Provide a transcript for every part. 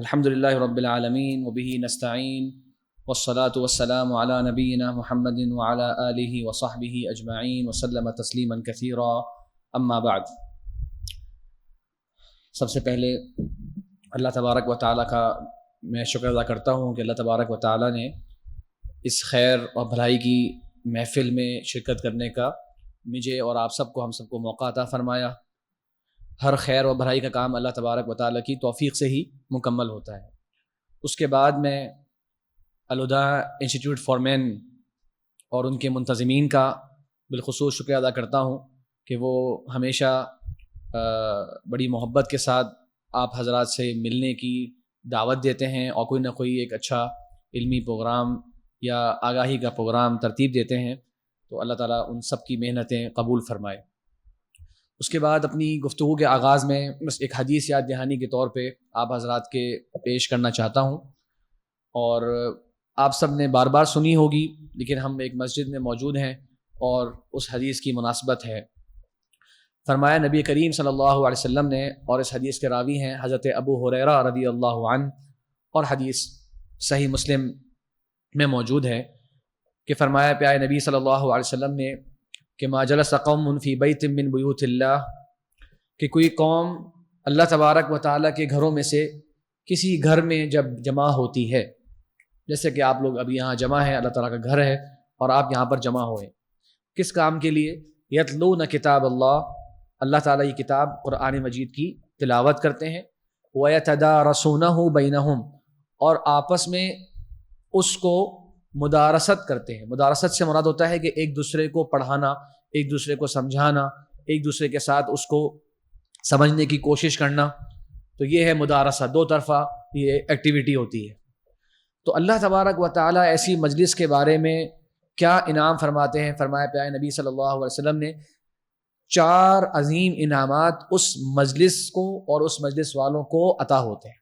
الحمد للہ رب العالمین وبہ نستعین والصلاة والسلام علی نبینا محمد وعلی آلہ وصحبہ اجمعین وسلم تسلیما کثیرا اما بعد۔ سب سے پہلے اللہ تبارک و تعالیٰ کا میں شکر ادا کرتا ہوں کہ اللہ تبارک و تعالیٰ نے اس خیر اور بھلائی کی محفل میں شرکت کرنے کا مجھے اور آپ سب کو ہم سب کو موقع عطا فرمایا۔ ہر خیر و بھلائی کا کام اللہ تبارک و تعالیٰ کی توفیق سے ہی مکمل ہوتا ہے۔ اس کے بعد میں الہدیٰ انسٹیٹیوٹ فار مین اور ان کے منتظمین کا بالخصوص شکریہ ادا کرتا ہوں کہ وہ ہمیشہ بڑی محبت کے ساتھ آپ حضرات سے ملنے کی دعوت دیتے ہیں اور کوئی نہ کوئی ایک اچھا علمی پروگرام یا آگاہی کا پروگرام ترتیب دیتے ہیں، تو اللہ تعالیٰ ان سب کی محنتیں قبول فرمائے۔ اس کے بعد اپنی گفتگو کے آغاز میں بس ایک حدیث یاد دہانی کے طور پہ آپ حضرات کے پیش کرنا چاہتا ہوں، اور آپ سب نے بار بار سنی ہوگی، لیکن ہم ایک مسجد میں موجود ہیں اور اس حدیث کی مناسبت ہے۔ فرمایا نبی کریم صلی اللہ علیہ وسلم نے، اور اس حدیث کے راوی ہیں حضرت ابو ہریرہ رضی اللہ عنہ، اور حدیث صحیح مسلم میں موجود ہے کہ فرمایا پیارے نبی صلی اللہ علیہ وسلم نے کہ ما جلس قوم فی بیت من بیوت اللہ، کہ کوئی قوم اللہ تبارک و تعالیٰ کے گھروں میں سے کسی گھر میں جب جمع ہوتی ہے، جیسے کہ آپ لوگ ابھی یہاں جمع ہیں، اللہ تعالیٰ کا گھر ہے اور آپ یہاں پر جمع ہوئے، کس کام کے لیے؟ یتلون کتاب اللہ، اللہ تعالیٰ کی کتاب قرآن مجید کی تلاوت کرتے ہیں، وَيَتَدَارَسُونَهُ بَيْنَهُمْ، اور آپس میں اس کو مدارست کرتے ہیں۔ مدارست سے مراد ہوتا ہے کہ ایک دوسرے کو پڑھانا، ایک دوسرے کو سمجھانا، ایک دوسرے کے ساتھ اس کو سمجھنے کی کوشش کرنا، تو یہ ہے مدارسہ، دو طرفہ یہ ایکٹیویٹی ہوتی ہے۔ تو اللہ تبارک و تعالیٰ ایسی مجلس کے بارے میں کیا انعام فرماتے ہیں؟ فرمایا پیارے نبی صلی اللہ علیہ وسلم نے 4 عظیم انعامات اس مجلس کو اور اس مجلس والوں کو عطا ہوتے ہیں۔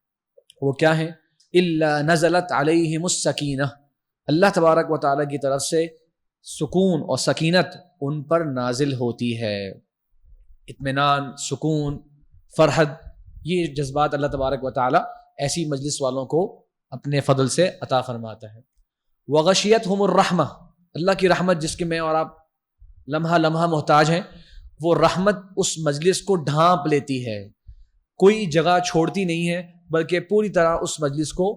وہ کیا ہیں؟ الا نزلت علیہم السکینہ، اللہ تبارک و تعالیٰ کی طرف سے سکون اور سکینت ان پر نازل ہوتی ہے۔ اطمینان، سکون، فرحت، یہ جذبات اللہ تبارک و تعالیٰ ایسی مجلس والوں کو اپنے فضل سے عطا فرماتا ہے۔ وغشیتہم الرحمہ، اللہ کی رحمت جس کے میں اور آپ لمحہ لمحہ محتاج ہیں، وہ رحمت اس مجلس کو ڈھانپ لیتی ہے، کوئی جگہ چھوڑتی نہیں ہے، بلکہ پوری طرح اس مجلس کو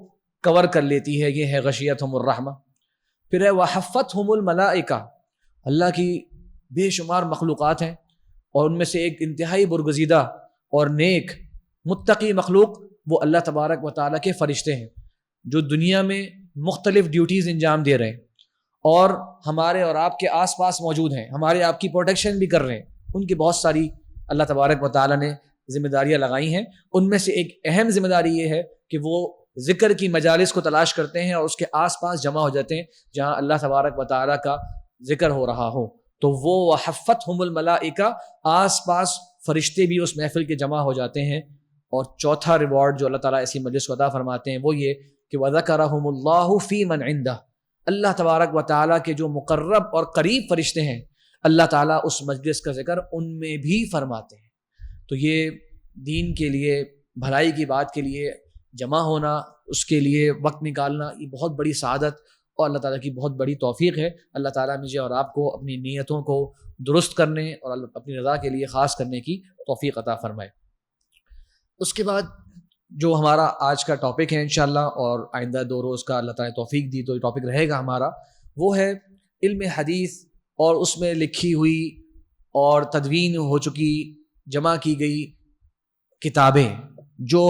کور کر لیتی ہے۔ یہ ہے غشیتہم الرحمہ۔ پھر ہے وحفتہم الملائکہ، اللہ کی بے شمار مخلوقات ہیں اور ان میں سے ایک انتہائی برگزیدہ اور نیک متقی مخلوق وہ اللہ تبارک و تعالیٰ کے فرشتے ہیں، جو دنیا میں مختلف ڈیوٹیز انجام دے رہے ہیں اور ہمارے اور آپ کے آس پاس موجود ہیں، ہمارے آپ کی پروٹیکشن بھی کر رہے ہیں۔ ان کی بہت ساری اللہ تبارک و تعالیٰ نے ذمہ داریاں لگائی ہیں، ان میں سے ایک اہم ذمہ داری یہ ہے کہ وہ ذکر کی مجالس کو تلاش کرتے ہیں اور اس کے آس پاس جمع ہو جاتے ہیں جہاں اللہ تبارک و تعالیٰ کا ذکر ہو رہا ہو، تو وہ وحفتہم الملائکہ، آس پاس فرشتے بھی اس محفل کے جمع ہو جاتے ہیں۔ اور چوتھا ریوارڈ جو اللہ تعالیٰ ایسی مجلس کو عطا فرماتے ہیں وہ یہ کہ وَذَكَرَهُمُ اللَّهُ فِي مَنْ عِنْدَهُ، اللہ تبارک و تعالیٰ کے جو مقرب اور قریب فرشتے ہیں، اللہ تعالیٰ اس مجلس کا ذکر ان میں بھی فرماتے ہیں۔ تو یہ دین کے لیے، بھلائی کی بات کے لیے جمع ہونا، اس کے لیے وقت نکالنا، یہ بہت بڑی سعادت اور اللہ تعالیٰ کی بہت بڑی توفیق ہے۔ اللہ تعالیٰ مجھے اور آپ کو اپنی نیتوں کو درست کرنے اور اپنی رضا کے لیے خاص کرنے کی توفیق عطا فرمائے۔ اس کے بعد جو ہمارا آج کا ٹاپک ہے انشاءاللہ، اور آئندہ 2 روز کا اللہ تعالیٰ نے توفیق دی تو یہ ٹاپک رہے گا ہمارا، وہ ہے علم حدیث اور اس میں لکھی ہوئی اور تدوین ہو چکی، جمع کی گئی کتابیں جو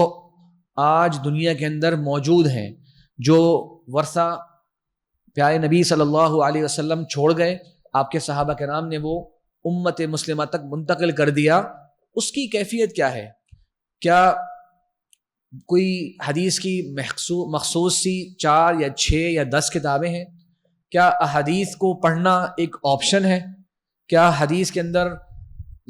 آج دنیا کے اندر موجود ہیں، جو ورثہ پیارے نبی صلی اللہ علیہ وسلم چھوڑ گئے، آپ کے صحابہ کرام نے وہ امت مسلمہ تک منتقل کر دیا، اس کی کیفیت کیا ہے؟ کیا کوئی حدیث کی مخصوص سی 4 یا 6 یا 10 کتابیں ہیں؟ کیا احادیث کو پڑھنا ایک آپشن ہے؟ کیا حدیث کے اندر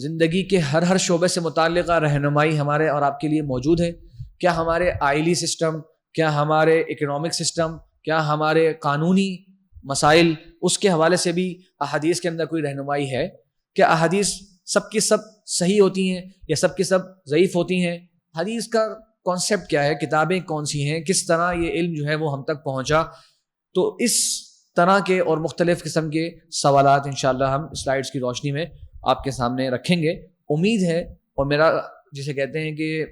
زندگی کے ہر شعبے سے متعلقہ رہنمائی ہمارے اور آپ کے لیے موجود ہے؟ کیا ہمارے آئلی سسٹم، کیا ہمارے اکنامک سسٹم، کیا ہمارے قانونی مسائل، اس کے حوالے سے بھی احادیث کے اندر کوئی رہنمائی ہے؟ کیا احادیث سب کی سب صحیح ہوتی ہیں یا سب کی سب ضعیف ہوتی ہیں؟ حدیث کا کانسیپٹ کیا ہے, کتابیں کون سی ہیں, کس طرح یہ علم جو ہے وہ ہم تک پہنچا. تو اس طرح کے اور مختلف قسم کے سوالات انشاءاللہ ہم سلائیڈز کی روشنی میں آپ کے سامنے رکھیں گے. امید ہے, اور میرا جسے کہتے ہیں کہ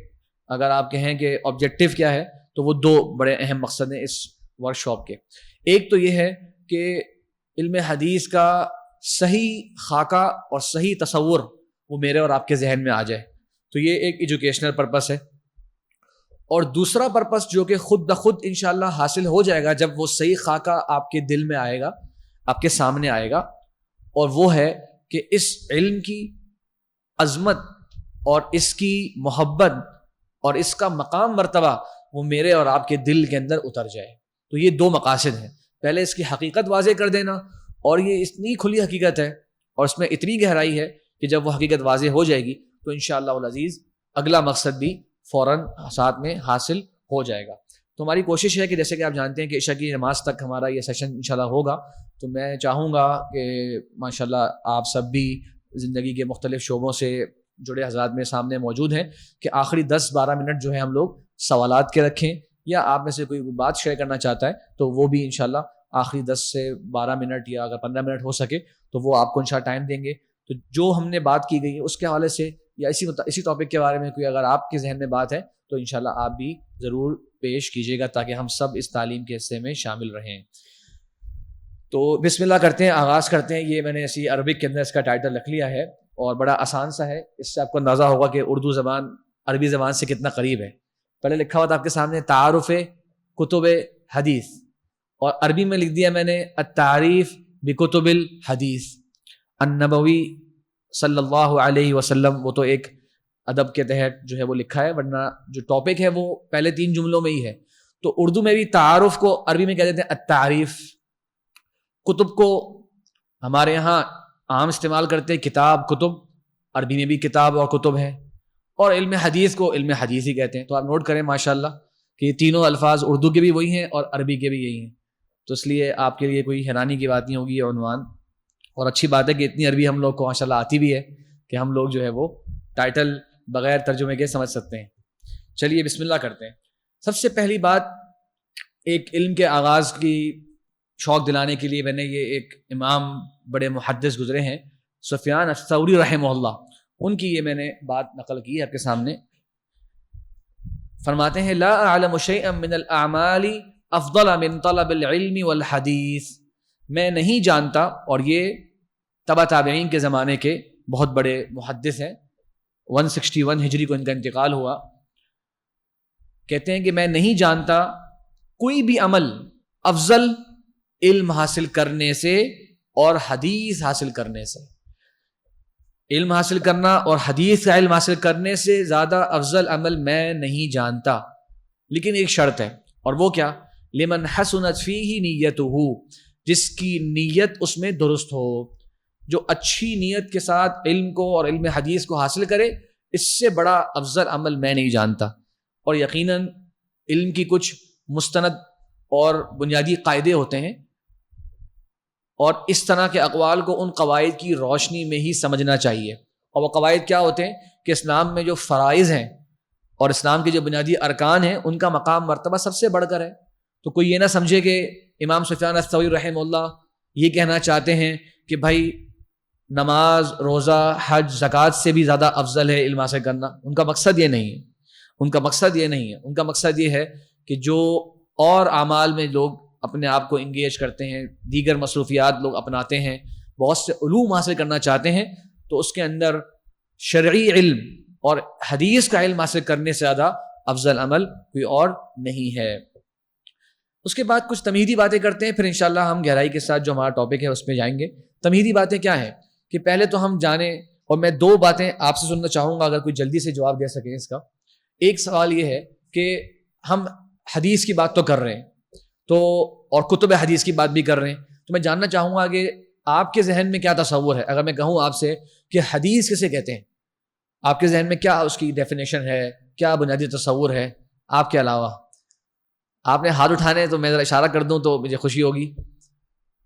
اگر آپ کہیں کہ آبجیکٹو کیا ہے, تو وہ دو بڑے اہم مقصد ہیں اس ورک شاپ کے. ایک تو یہ ہے کہ علم حدیث کا صحیح خاکہ اور صحیح تصور وہ میرے اور آپ کے ذہن میں آ جائے, تو یہ ایک ایجوکیشنل پرپس ہے. اور دوسرا پرپس جو کہ خود بخود انشاءاللہ حاصل ہو جائے گا جب وہ صحیح خاکہ آپ کے دل میں آئے گا, آپ کے سامنے آئے گا, اور وہ ہے کہ اس علم کی عظمت اور اس کی محبت اور اس کا مقام مرتبہ وہ میرے اور آپ کے دل کے اندر اتر جائے. تو یہ دو مقاصد ہیں. پہلے اس کی حقیقت واضح کر دینا, اور یہ اتنی کھلی حقیقت ہے اور اس میں اتنی گہرائی ہے کہ جب وہ حقیقت واضح ہو جائے گی تو انشاءاللہ العزیز اگلا مقصد بھی فوراً ساتھ میں حاصل ہو جائے گا. تو ہماری کوشش ہے کہ جیسے کہ آپ جانتے ہیں کہ عشاء کی نماز تک ہمارا یہ سیشن انشاءاللہ ہوگا, تو میں چاہوں گا کہ ماشاءاللہ آپ سب بھی زندگی کے مختلف شعبوں سے جڑے حضرات میں سامنے موجود ہیں کہ آخری 10-12 منٹ جو ہے ہم لوگ سوالات کے رکھیں, یا آپ میں سے کوئی بات شیئر کرنا چاہتا ہے تو وہ بھی انشاءاللہ آخری 10 سے 12 منٹ یا اگر 15 منٹ ہو سکے تو وہ آپ کو انشاءاللہ ٹائم دیں گے. تو جو ہم نے بات کی گئی ہے اس کے حوالے سے یا اسی ٹاپک کے بارے میں کوئی اگر آپ کے ذہن میں بات ہے تو انشاءاللہ آپ بھی ضرور پیش کیجیے گا تاکہ ہم سب اس تعلیم کے حصے میں شامل رہیں. تو بسم اللہ کرتے ہیں, آغاز کرتے ہیں. یہ میں نے ایسی عربک کے اندر اس کا ٹائٹل رکھ لیا ہے اور بڑا آسان سا ہے. اس سے آپ کو اندازہ ہوگا کہ اردو زبان عربی زبان سے کتنا قریب ہے. پہلے لکھا ہوا تھا آپ کے سامنے تعارف کتب حدیث, اور عربی میں لکھ دیا میں نے التعریف بکتب الحدیث النبوی صلی اللہ علیہ وسلم. وہ تو ایک ادب کے تحت جو ہے وہ لکھا ہے, ورنہ جو ٹاپک ہے وہ پہلے 3 جملوں میں ہی ہے. تو اردو میں بھی تعارف کو عربی میں کہہ دیتے ہیں التعریف. کتب کو ہمارے یہاں عام استعمال کرتے ہیں کتاب, کتب, عربی میں بھی کتاب اور کتب ہے, اور علم حدیث کو علم حدیث ہی کہتے ہیں. تو آپ نوٹ کریں ماشاءاللہ کہ یہ تینوں الفاظ اردو کے بھی وہی ہیں اور عربی کے بھی یہی ہیں. تو اس لیے آپ کے لیے کوئی حیرانی کی بات نہیں ہوگی یہ عنوان, اور اچھی بات ہے کہ اتنی عربی ہم لوگ کو ماشاءاللہ آتی بھی ہے کہ ہم لوگ جو ہے وہ ٹائٹل بغیر ترجمے کے سمجھ سکتے ہیں. چلیے بسم اللہ کرتے ہیں. سب سے پہلی بات, ایک علم کے آغاز کی شوق دلانے کے لیے میں نے یہ ایک امام بڑے محدث گزرے ہیں سفیان الثوری رحمہ اللہ, ان کی یہ میں نے بات نقل کی آپ کے سامنے. فرماتے ہیں لا اعلم شیئا من الاعمال افضل من طلب العلم والحدیث. میں نہیں جانتا, اور یہ تبع تابعین کے زمانے کے بہت بڑے محدث ہیں, 161 ہجری کو ان کا انتقال ہوا. کہتے ہیں کہ میں نہیں جانتا کوئی بھی عمل افضل علم حاصل کرنے سے اور حدیث حاصل کرنے سے. علم حاصل کرنا اور حدیث کا علم حاصل کرنے سے زیادہ افضل عمل میں نہیں جانتا, لیکن ایک شرط ہے, اور وہ کیا؟ لمن حسنت فیہ نیتہ, جس کی نیت اس میں درست ہو. جو اچھی نیت کے ساتھ علم کو اور علم حدیث کو حاصل کرے, اس سے بڑا افضل عمل میں نہیں جانتا. اور یقیناً علم کی کچھ مستند اور بنیادی قاعدے ہوتے ہیں, اور اس طرح کے اقوال کو ان قواعد کی روشنی میں ہی سمجھنا چاہیے. اور وہ قواعد کیا ہوتے ہیں کہ اسلام میں جو فرائض ہیں اور اسلام کے جو بنیادی ارکان ہیں ان کا مقام مرتبہ سب سے بڑھ کر ہے. تو کوئی یہ نہ سمجھے کہ امام سفیان الثوری رحمہ اللہ یہ کہنا چاہتے ہیں کہ بھائی نماز, روزہ, حج, زکوٰۃ سے بھی زیادہ افضل ہے علم حاصل کرنا. ان کا مقصد یہ نہیں ہے, ان کا مقصد یہ نہیں ہے. ان کا مقصد یہ ہے کہ جو اور اعمال میں لوگ اپنے آپ کو انگیج کرتے ہیں, دیگر مصروفیات لوگ اپناتے ہیں, بہت سے علوم حاصل کرنا چاہتے ہیں, تو اس کے اندر شرعی علم اور حدیث کا علم حاصل کرنے سے زیادہ افضل عمل کوئی اور نہیں ہے. اس کے بعد کچھ تمہیدی باتیں کرتے ہیں, پھر انشاءاللہ ہم گہرائی کے ساتھ جو ہمارا ٹاپک ہے اس پہ جائیں گے. تمہیدی باتیں کیا ہیں کہ پہلے تو ہم جانیں, اور میں 2 باتیں آپ سے سننا چاہوں گا اگر کوئی جلدی سے جواب دے سکیں اس کا. ایک سوال یہ ہے کہ ہم حدیث کی بات تو کر رہے ہیں, تو اور کتب حدیث کی بات بھی کر رہے ہیں, تو میں جاننا چاہوں گا کہ آپ کے ذہن میں کیا تصور ہے. اگر میں کہوں آپ سے کہ حدیث کسے کہتے ہیں, آپ کے ذہن میں کیا اس کی ڈیفینیشن ہے, کیا بنیادی تصور ہے آپ کے علاوہ؟ آپ نے ہاتھ اٹھانے تو میں ذرا اشارہ کر دوں تو مجھے خوشی ہوگی,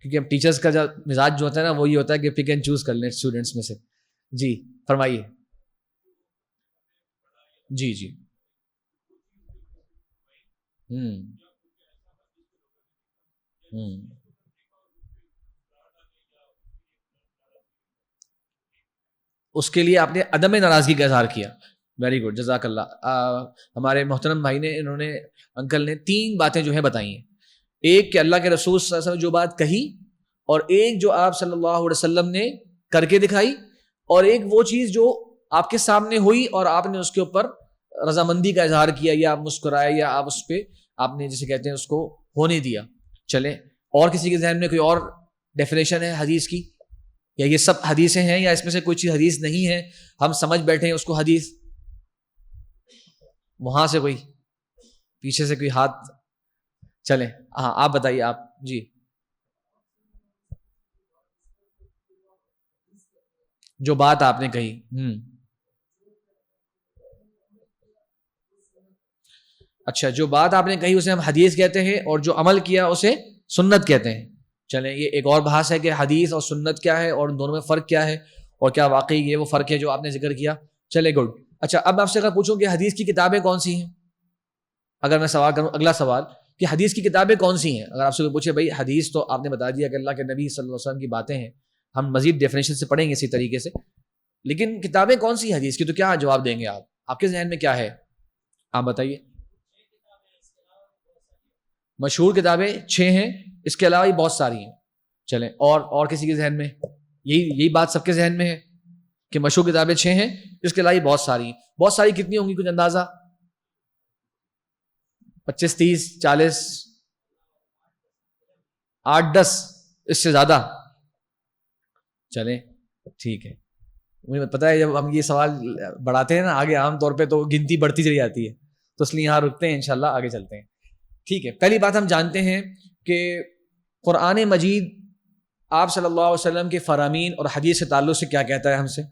کیونکہ ہم ٹیچرز کا جو مزاج جو ہوتا ہے نا وہ یہ ہوتا ہے کہ پک اینڈ چوز کر لیں اسٹوڈنٹس میں سے. جی فرمائیے. جی جی ہوں ہوں اس کے لیے آپ نے عدم ناراضگی کا اظہار کیا. ویری گڈ، جزاک اللہ. ہمارے محترم بھائی نے، انہوں نے، انکل نے 3 باتیں جو ہیں بتائی ہیں. ایک کہ اللہ کے رسول صلی اللہ علیہ وسلم جو بات کہی، اور ایک جو آپ صلی اللہ علیہ وسلم نے کر کے دکھائی، اور ایک وہ چیز جو آپ کے سامنے ہوئی اور آپ نے اس کے اوپر رضامندی کا اظہار کیا، یا آپ مسکرائے، یا آپ اس پہ آپ نے جسے کہتے ہیں اس کو ہونے دیا. چلیں، اور کسی کے ذہن میں کوئی اور ڈیفینیشن ہے حدیث کی، یا یہ سب حدیثیں ہیں، یا اس میں سے کوئی چیز حدیث نہیں ہے، ہم سمجھ بیٹھے ہیں اس کو حدیث؟ وہاں سے کوئی، پیچھے سے کوئی ہاتھ؟ چلیں، ہاں آپ بتائیے آپ. جی، جو بات آپ نے کہی. اچھا، جو بات آپ نے کہی اسے ہم حدیث کہتے ہیں، اور جو عمل کیا اسے سنت کہتے ہیں. چلیں، یہ ایک اور بحث ہے کہ حدیث اور سنت کیا ہے، اور ان دونوں میں فرق کیا ہے، اور کیا واقعی یہ وہ فرق ہے جو آپ نے ذکر کیا. چلے، گڈ. اچھا، اب آپ سے اگر پوچھوں کہ حدیث کی کتابیں کون سی ہیں، اگر میں سوال کروں، اگلا سوال کہ حدیث کی کتابیں کون سی ہیں، اگر آپ سے کوئی پوچھے بھائی حدیث تو آپ نے بتا دیا کہ اللہ کے نبی صلی اللہ علیہ وسلم کی باتیں ہیں، ہم مزید ڈیفینیشن سے پڑھیں گے اسی طریقے سے، لیکن کتابیں کون سی حدیث کی، تو کیا جواب دیں گے آپ کے ذہن میں کیا ہے؟ آپ بتائیے. مشہور کتابیں 6 ہیں، اس کے علاوہ بھی بہت ساری ہیں. چلیں، اور کسی کے ذہن میں یہی بات سب کے ذہن میں ہے کہ مشہور کتابیں 6 ہیں، اس کے علاوہ بہت ساری ہیں. بہت ساری کتنی ہوں گی، کچھ اندازہ؟ 25 30 40 8 10، اس سے زیادہ؟ چلیں، ٹھیک ہے. مجھے پتا ہے جب ہم یہ سوال بڑھاتے ہیں نا آگے، عام طور پہ تو گنتی بڑھتی چلی جاتی ہے، تو اس لیے یہاں رکتے ہیں، انشاءاللہ آگے چلتے ہیں. ٹھیک ہے، پہلی بات ہم جانتے ہیں کہ قرآن مجید آپ صلی اللہ علیہ وسلم کے فرامین اور حدیث سے تعلق سے کیا کہتا ہے ہم سے.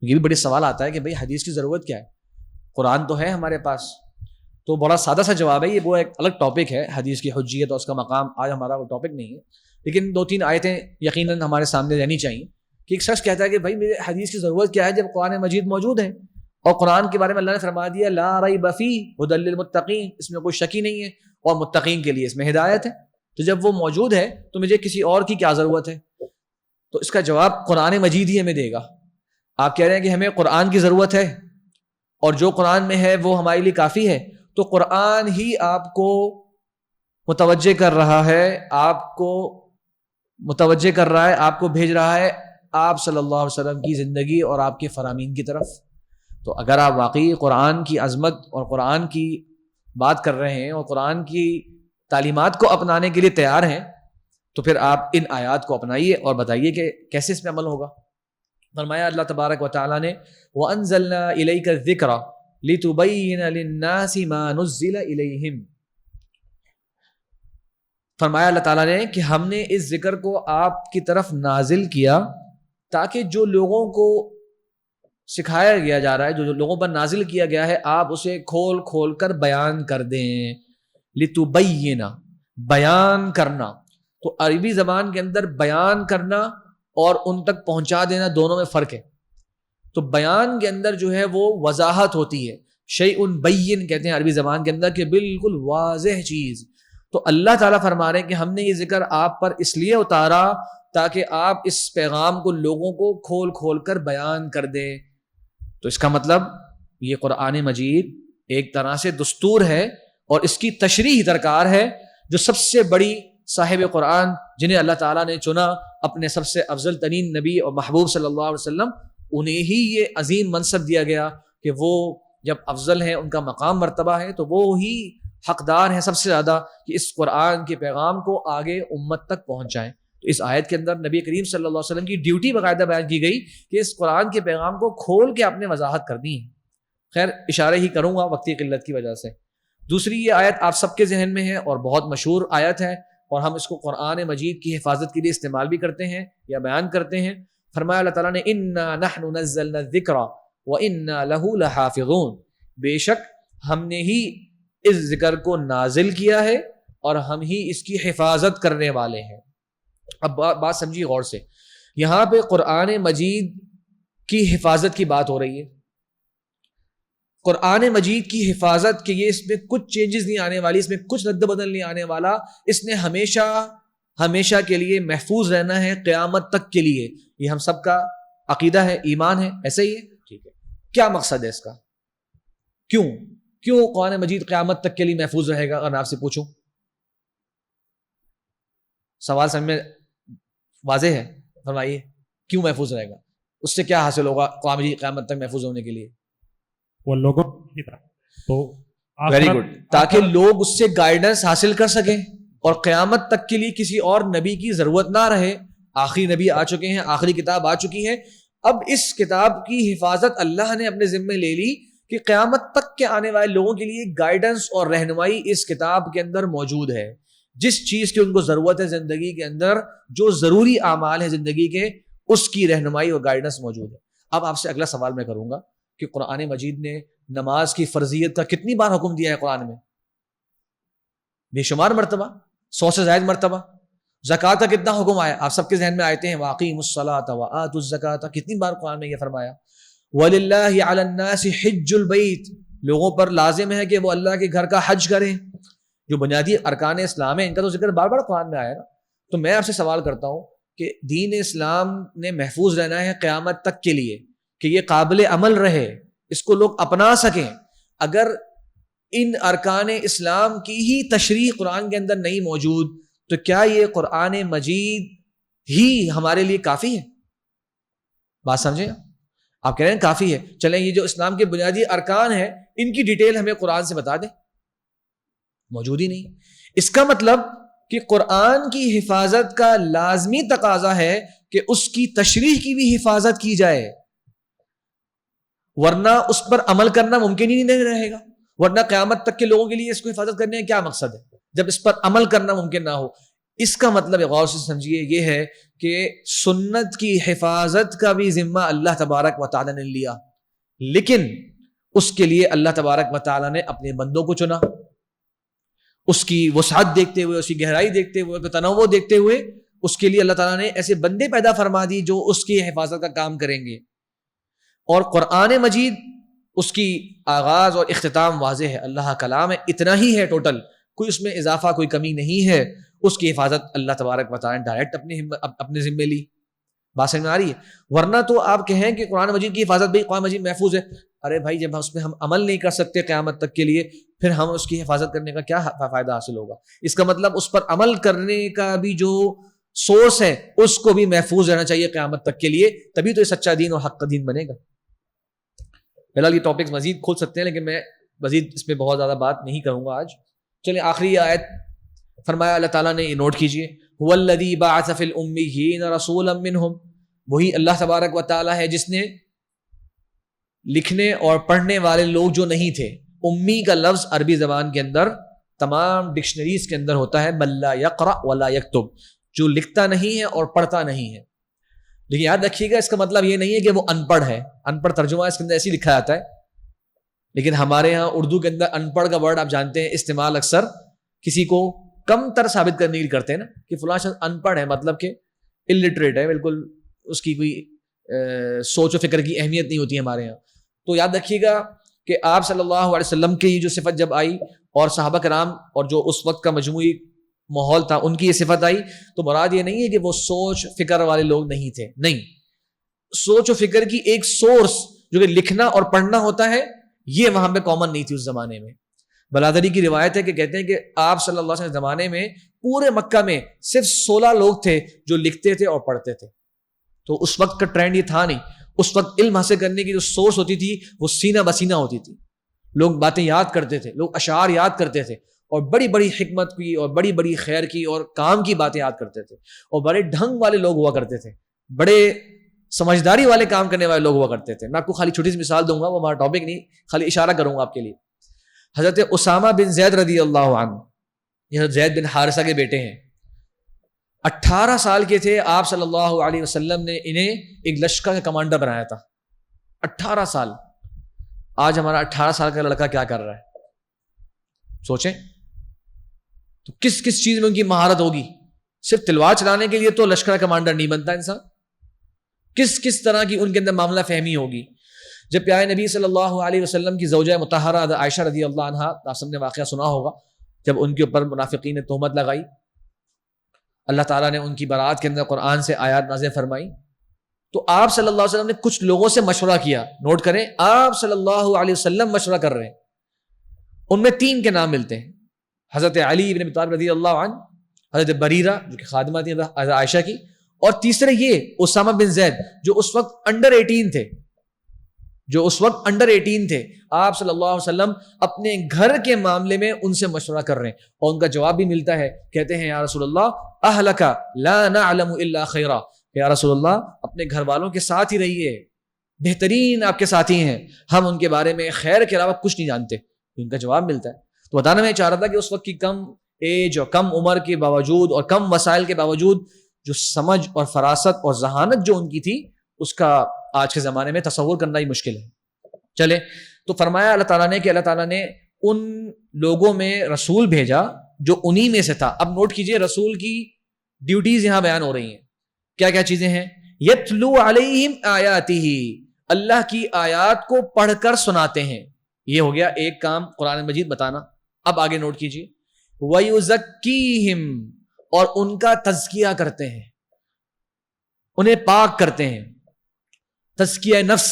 یہ بھی بڑے سوال آتا ہے کہ بھئی حدیث کی ضرورت کیا ہے، قرآن تو ہے ہمارے پاس. تو بڑا سادہ سا جواب ہے، یہ وہ ایک الگ ٹاپک ہے، حدیث کی حجیت اور اس کا مقام، آج ہمارا وہ ٹاپک نہیں ہے، لیکن 2-3 آیتیں یقیناً ہمارے سامنے رہنی چاہیے. کہ ایک شخص کہتا ہے کہ بھائی میرے حدیث کی ضرورت کیا ہے جب قرآن مجید موجود ہے، اور قرآن کے بارے میں اللہ نے فرما دیا لا ریب فیہ ھدی للمتقین، اس میں کوئی شک ہی نہیں ہے، اور متقین کے لیے اس میں ہدایت ہے. تو جب وہ موجود ہے تو مجھے کسی اور کی کیا ضرورت ہے؟ تو اس کا جواب قرآن مجید ہی ہمیں دے گا. آپ کہہ رہے ہیں کہ ہمیں قرآن کی ضرورت ہے، اور جو قرآن میں ہے وہ ہمارے لیے کافی ہے، تو قرآن ہی آپ کو متوجہ کر رہا ہے، آپ کو متوجہ کر رہا ہے، آپ کو بھیج رہا ہے آپ صلی اللہ علیہ وسلم کی زندگی اور آپ کے فرامین کی طرف. تو اگر آپ واقعی قرآن کی عظمت اور قرآن کی بات کر رہے ہیں اور قرآن کی تعلیمات کو اپنانے کے لیے تیار ہیں، تو پھر آپ ان آیات کو اپنائیے اور بتائیے کہ کیسے اس میں عمل ہوگا. فرمایا اللہ تبارک و تعالیٰ نے وَأَنزَلْنَا إِلَيْكَ الذِّكْرَ لِتُبَيِّنَ لِلنَّاسِ مَا نُزِّلَ إِلَيْهِمْ. فرمایا اللہ تعالیٰ نے کہ ہم نے اس ذکر کو آپ کی طرف نازل کیا تاکہ جو لوگوں کو سکھایا گیا جا رہا ہے، جو لوگوں پر نازل کیا گیا ہے، آپ اسے کھول کھول کر بیان کر دیں. لِتُبَيِّنَ، بیان کرنا. تو عربی زبان کے اندر بیان کرنا اور ان تک پہنچا دینا دونوں میں فرق ہے. تو بیان کے اندر جو ہے وہ وضاحت ہوتی ہے، شیء بین کہتے ہیں عربی زبان کے اندر، کہ بالکل واضح چیز. تو اللہ تعالیٰ فرما رہے ہیں کہ ہم نے یہ ذکر آپ پر اس لیے اتارا تاکہ آپ اس پیغام کو لوگوں کو کھول کھول کر بیان کر دیں. تو اس کا مطلب یہ قرآن مجید ایک طرح سے دستور ہے، اور اس کی تشریح درکار ہے. جو سب سے بڑی صاحب قرآن جنہیں اللہ تعالیٰ نے چنا، اپنے سب سے افضل ترین نبی اور محبوب صلی اللہ علیہ وسلم، انہیں ہی یہ عظیم منصب دیا گیا کہ وہ جب افضل ہیں، ان کا مقام مرتبہ ہے، تو وہ ہی حقدار ہیں سب سے زیادہ کہ اس قرآن کے پیغام کو آگے امت تک پہنچائیں. تو اس آیت کے اندر نبی کریم صلی اللہ علیہ وسلم کی ڈیوٹی باقاعدہ بیان کی گئی کہ اس قرآن کے پیغام کو کھول کے آپ نے وضاحت کرنی ہے. خیر، اشارے ہی کروں گا وقتی قلت کی وجہ سے. دوسری یہ آیت آپ سب کے ذہن میں ہے اور بہت مشہور آیت ہے، اور ہم اس کو قرآن مجید کی حفاظت کے لیے استعمال بھی کرتے ہیں یا بیان کرتے ہیں. فرمایا اللہ تعالیٰ نے اِنَّا نَحْنُ نَزَّلْنَا الذِّكْرَ وَإِنَّا لَهُ لَحَافِظُونَ، بے شک ہم نے ہی اس ذکر کو نازل کیا ہے اور ہم ہی اس کی حفاظت کرنے والے ہیں. اب بات سمجھیے غور سے، یہاں پہ قرآن مجید کی حفاظت کی بات ہو رہی ہے. قرآن مجید کی حفاظت کہ یہ اس میں کچھ چینجز نہیں آنے والی، اس میں کچھ رد بدل نہیں آنے والا، اس نے ہمیشہ کے لیے محفوظ رہنا ہے قیامت تک کے لیے. یہ ہم سب کا عقیدہ ہے، ایمان ہے، ایسا ہی ہے. ٹھیک ہے، کیا مقصد ہے اس کا؟ کیوں قرآن مجید قیامت تک کے لیے محفوظ رہے گا؟ اگر میں آپ سے پوچھوں، سوال سمجھ میں واضح ہے؟ فرمائیے کیوں محفوظ رہے گا؟ اس سے کیا حاصل ہوگا قرآن مجید قیامت تک محفوظ ہونے کے لیے؟ وہ لوگوں کی طرح تو ویری گڈ، تاکہ لوگ اس سے گائیڈنس حاصل کر سکیں اور قیامت تک کے لیے کسی اور نبی کی ضرورت نہ رہے. آخری نبی آ چکے ہیں، آخری کتاب آ چکی ہے. اب اس کتاب کی حفاظت اللہ نے اپنے ذمے لے لی کہ قیامت تک کے آنے والے لوگوں کے لیے گائیڈنس اور رہنمائی اس کتاب کے اندر موجود ہے. جس چیز کی ان کو ضرورت ہے زندگی کے اندر، جو ضروری اعمال ہیں زندگی کے، اس کی رہنمائی اور گائیڈنس موجود ہے. اب آپ سے اگلا سوال میں کروں گا کہ قرآن مجید نے نماز کی فرضیت کا کتنی بار حکم دیا ہے قرآن میں؟ بے شمار مرتبہ، 100 سے زائد مرتبہ. زکوٰۃ کا کتنا حکم آیا؟ آپ سب کے ذہن میں آتے ہیں، واقیموا الصلاۃ وآتوا الزکاۃ. کتنی بار قرآن میں یہ فرمایا؟ وَلِلَّهِ عَلَى النَّاسِ حِجُّ الْبَيْتِ. لوگوں پر لازم ہے کہ وہ اللہ کے گھر کا حج کریں. جو بنیادی ارکان اسلام ہے ان کا تو ذکر بار بار قرآن میں آیا نا. تو میں آپ سے سوال کرتا ہوں کہ دین اسلام نے محفوظ رہنا ہے قیامت تک کے لیے کہ یہ قابل عمل رہے، اس کو لوگ اپنا سکیں. اگر ان ارکان اسلام کی ہی تشریح قرآن کے اندر نہیں موجود تو کیا یہ قرآن مجید ہی ہمارے لیے کافی ہے؟ بات سمجھیں آپ کہہ رہے ہیں کافی ہے. چلیں یہ جو اسلام کے بنیادی ارکان ہیں ان کی ڈیٹیل ہمیں قرآن سے بتا دیں. موجود ہی نہیں. اس کا مطلب کہ قرآن کی حفاظت کا لازمی تقاضا ہے کہ اس کی تشریح کی بھی حفاظت کی جائے، ورنہ اس پر عمل کرنا ممکن ہی نہیں رہے گا. ورنہ قیامت تک کے لوگوں کے لیے اس کو حفاظت کرنے کا کیا مقصد ہے جب اس پر عمل کرنا ممکن نہ ہو؟ اس کا مطلب غور سے سمجھیے یہ ہے کہ سنت کی حفاظت کا بھی ذمہ اللہ تبارک و تعالیٰ نے لیا، لیکن اس کے لیے اللہ تبارک و تعالیٰ نے اپنے بندوں کو چنا. اس کی وسعت دیکھتے ہوئے، اس کی گہرائی دیکھتے ہوئے، تنوع دیکھتے ہوئے اس کے لیے اللہ تعالیٰ نے ایسے بندے پیدا فرما دی جو اس کی حفاظت کا کام کریں گے. اور قرآن مجید اس کی آغاز اور اختتام واضح ہے، اللہ کلام ہے، اتنا ہی ہے ٹوٹل، کوئی اس میں اضافہ کوئی کمی نہیں ہے. اس کی حفاظت اللہ تبارک و تعالیٰ نے ڈائریکٹ اپنے ذمے لی. بات سمجھ میں آ رہی ہے؟ ورنہ تو آپ کہیں کہ قرآن مجید کی حفاظت بھی، قرآن مجید محفوظ ہے. ارے بھائی جب اس میں ہم عمل نہیں کر سکتے قیامت تک کے لیے، پھر ہم اس کی حفاظت کرنے کا کیا فائدہ حاصل ہوگا؟ اس کا مطلب اس پر عمل کرنے کا بھی جو سورس ہے اس کو بھی محفوظ رہنا چاہیے قیامت تک کے لیے، تبھی تو یہ سچا دین اور حق کا دین بنے گا. فی الحال یہ ٹاپکس مزید کھول سکتے ہیں لیکن میں مزید اس پہ بہت زیادہ بات نہیں کروں گا آج. چلیں آخری آیت فرمایا اللہ تعالیٰ نے، یہ نوٹ کیجئے، هو الذی بعث فی الامیین رسولا منہم. وہی اللہ تبارک و تعالیٰ ہے جس نے لکھنے اور پڑھنے والے لوگ جو نہیں تھے. امی کا لفظ عربی زبان کے اندر تمام ڈکشنریز کے اندر ہوتا ہے من لا یقرأ ولا یکتب، جو لکھتا نہیں ہے اور پڑھتا نہیں ہے. لیکن یاد رکھیے گا اس کا مطلب یہ نہیں ہے کہ وہ ان پڑھ ہے. ان پڑھ ترجمہ اس کے اندر ایسے لکھا جاتا ہے، لیکن ہمارے ہاں اردو کے اندر ان پڑھ کا ورڈ آپ جانتے ہیں استعمال اکثر کسی کو کم تر ثابت کرنے کے لیے کرتے ہیں نا، کہ فلاں شخص ان پڑھ ہے، مطلب کہ الٹریٹ ہے، بالکل اس کی کوئی سوچ و فکر کی اہمیت نہیں ہوتی ہمارے ہاں. تو یاد رکھیے گا کہ آپ صلی اللہ علیہ وسلم کی یہ جو صفت جب آئی اور صحابہ کرام اور جو اس وقت کا مجموعی ماحول تھا ان کی یہ صفت آئی، تو مراد یہ نہیں ہے کہ وہ سوچ فکر والے لوگ نہیں تھے. نہیں، سوچ و فکر کی ایک سورس جو کہ لکھنا اور پڑھنا ہوتا ہے یہ وہاں پہ کامن نہیں تھی اس زمانے میں. بلادری کی روایت ہے کہ کہتے ہیں کہ آپ صلی اللہ علیہ وسلم زمانے میں پورے مکہ میں صرف 16 لوگ تھے جو لکھتے تھے اور پڑھتے تھے. تو اس وقت کا ٹرینڈ یہ تھا نہیں. اس وقت علم حاصل کرنے کی جو سورس ہوتی تھی وہ سینہ بسینہ ہوتی تھی. لوگ باتیں یاد کرتے تھے، لوگ اشعار یاد کرتے تھے، اور بڑی بڑی حکمت کی اور بڑی بڑی خیر کی اور کام کی باتیں یاد کرتے تھے، اور بڑے ڈھنگ والے لوگ ہوا کرتے تھے، بڑے سمجھداری والے کام کرنے والے لوگ ہوا کرتے تھے. میں آپ کو خالی چھوٹی سی مثال دوں گا، وہ ہمارا ٹاپک نہیں، خالی اشارہ کروں گا آپ کے لیے. حضرت اسامہ بن زید رضی اللہ عنہ، یہ حضرت زید بن حارثہ کے بیٹے ہیں. 18 سال کے تھے، آپ صلی اللہ علیہ وسلم نے انہیں ایک لشکر کا کمانڈر بنایا تھا. 18 سال. آج ہمارا 18 سال کا لڑکا کیا کر رہا ہے سوچیں تو کس کس چیز میں ان کی مہارت ہوگی. صرف تلوار چلانے کے لیے تو لشکر کا کمانڈر نہیں بنتا انسان، کس کس طرح کی ان کے اندر معاملہ فہمی ہوگی. جب پیارے نبی صلی اللہ علیہ وسلم کی زوجہ مطہرہ عائشہ رضی اللہ عنہا، آپ سب نے واقعہ سنا ہوگا، جب ان کے اوپر منافقین نے تہمت لگائی، اللہ تعالیٰ نے ان کی برات کے اندر قرآن سے آیات نازل فرمائی، تو آپ صلی اللہ علیہ وسلم نے کچھ لوگوں سے مشورہ کیا. نوٹ کریں، آپ صلی اللہ علیہ وسلم مشورہ کر رہے ہیں. ان میں 3 کے نام ملتے ہیں: حضرت علی بن ابی طالب رضی اللہ عنہ، حضرت بریرہ جو کہ خادمہ تھی حضرت عائشہ کی، اور تیسرے یہ اسامہ بن زید جو اس وقت انڈر 18 تھے. آپ صلی اللہ علیہ وسلم اپنے گھر کے معاملے میں ان سے مشورہ کر رہے ہیں، اور ان کا جواب بھی ملتا ہے. کہتے ہیں یا رسول اللہ اہلک لا نعلم الا خیرا، یا رسول اللہ اپنے گھر والوں کے ساتھ ہی رہیے، بہترین آپ کے ساتھی ہیں، ہم ان کے بارے میں خیر کے علاوہ کچھ نہیں جانتے. ان کا جواب ملتا ہے. تو بتانا میں چاہ رہا تھا کہ اس وقت کی کم ایج اور کم عمر کے باوجود اور کم وسائل کے باوجود جو سمجھ اور فراست اور ذہانت جو ان کی تھی، اس کا آج کے زمانے میں تصور کرنا ہی مشکل ہے. چلے تو فرمایا اللہ تعالیٰ نے کہ اللہ تعالیٰ نے ان لوگوں میں رسول بھیجا جو انہی میں سے تھا. اب نوٹ کیجئے رسول کی ڈیوٹیز یہاں بیان ہو رہی ہیں. کیا کیا چیزیں ہیں؟ یتلو علیہم آیاتہ، اللہ کی آیات کو پڑھ کر سناتے ہیں. یہ ہو گیا ایک کام قرآن مجید بتانا. اب آگے نوٹ کیجئے، وَيُزَكِّيهِمْ، اور ان کا تزکیہ کرتے ہیں، انہیں پاک کرتے ہیں. تزکیہ نفس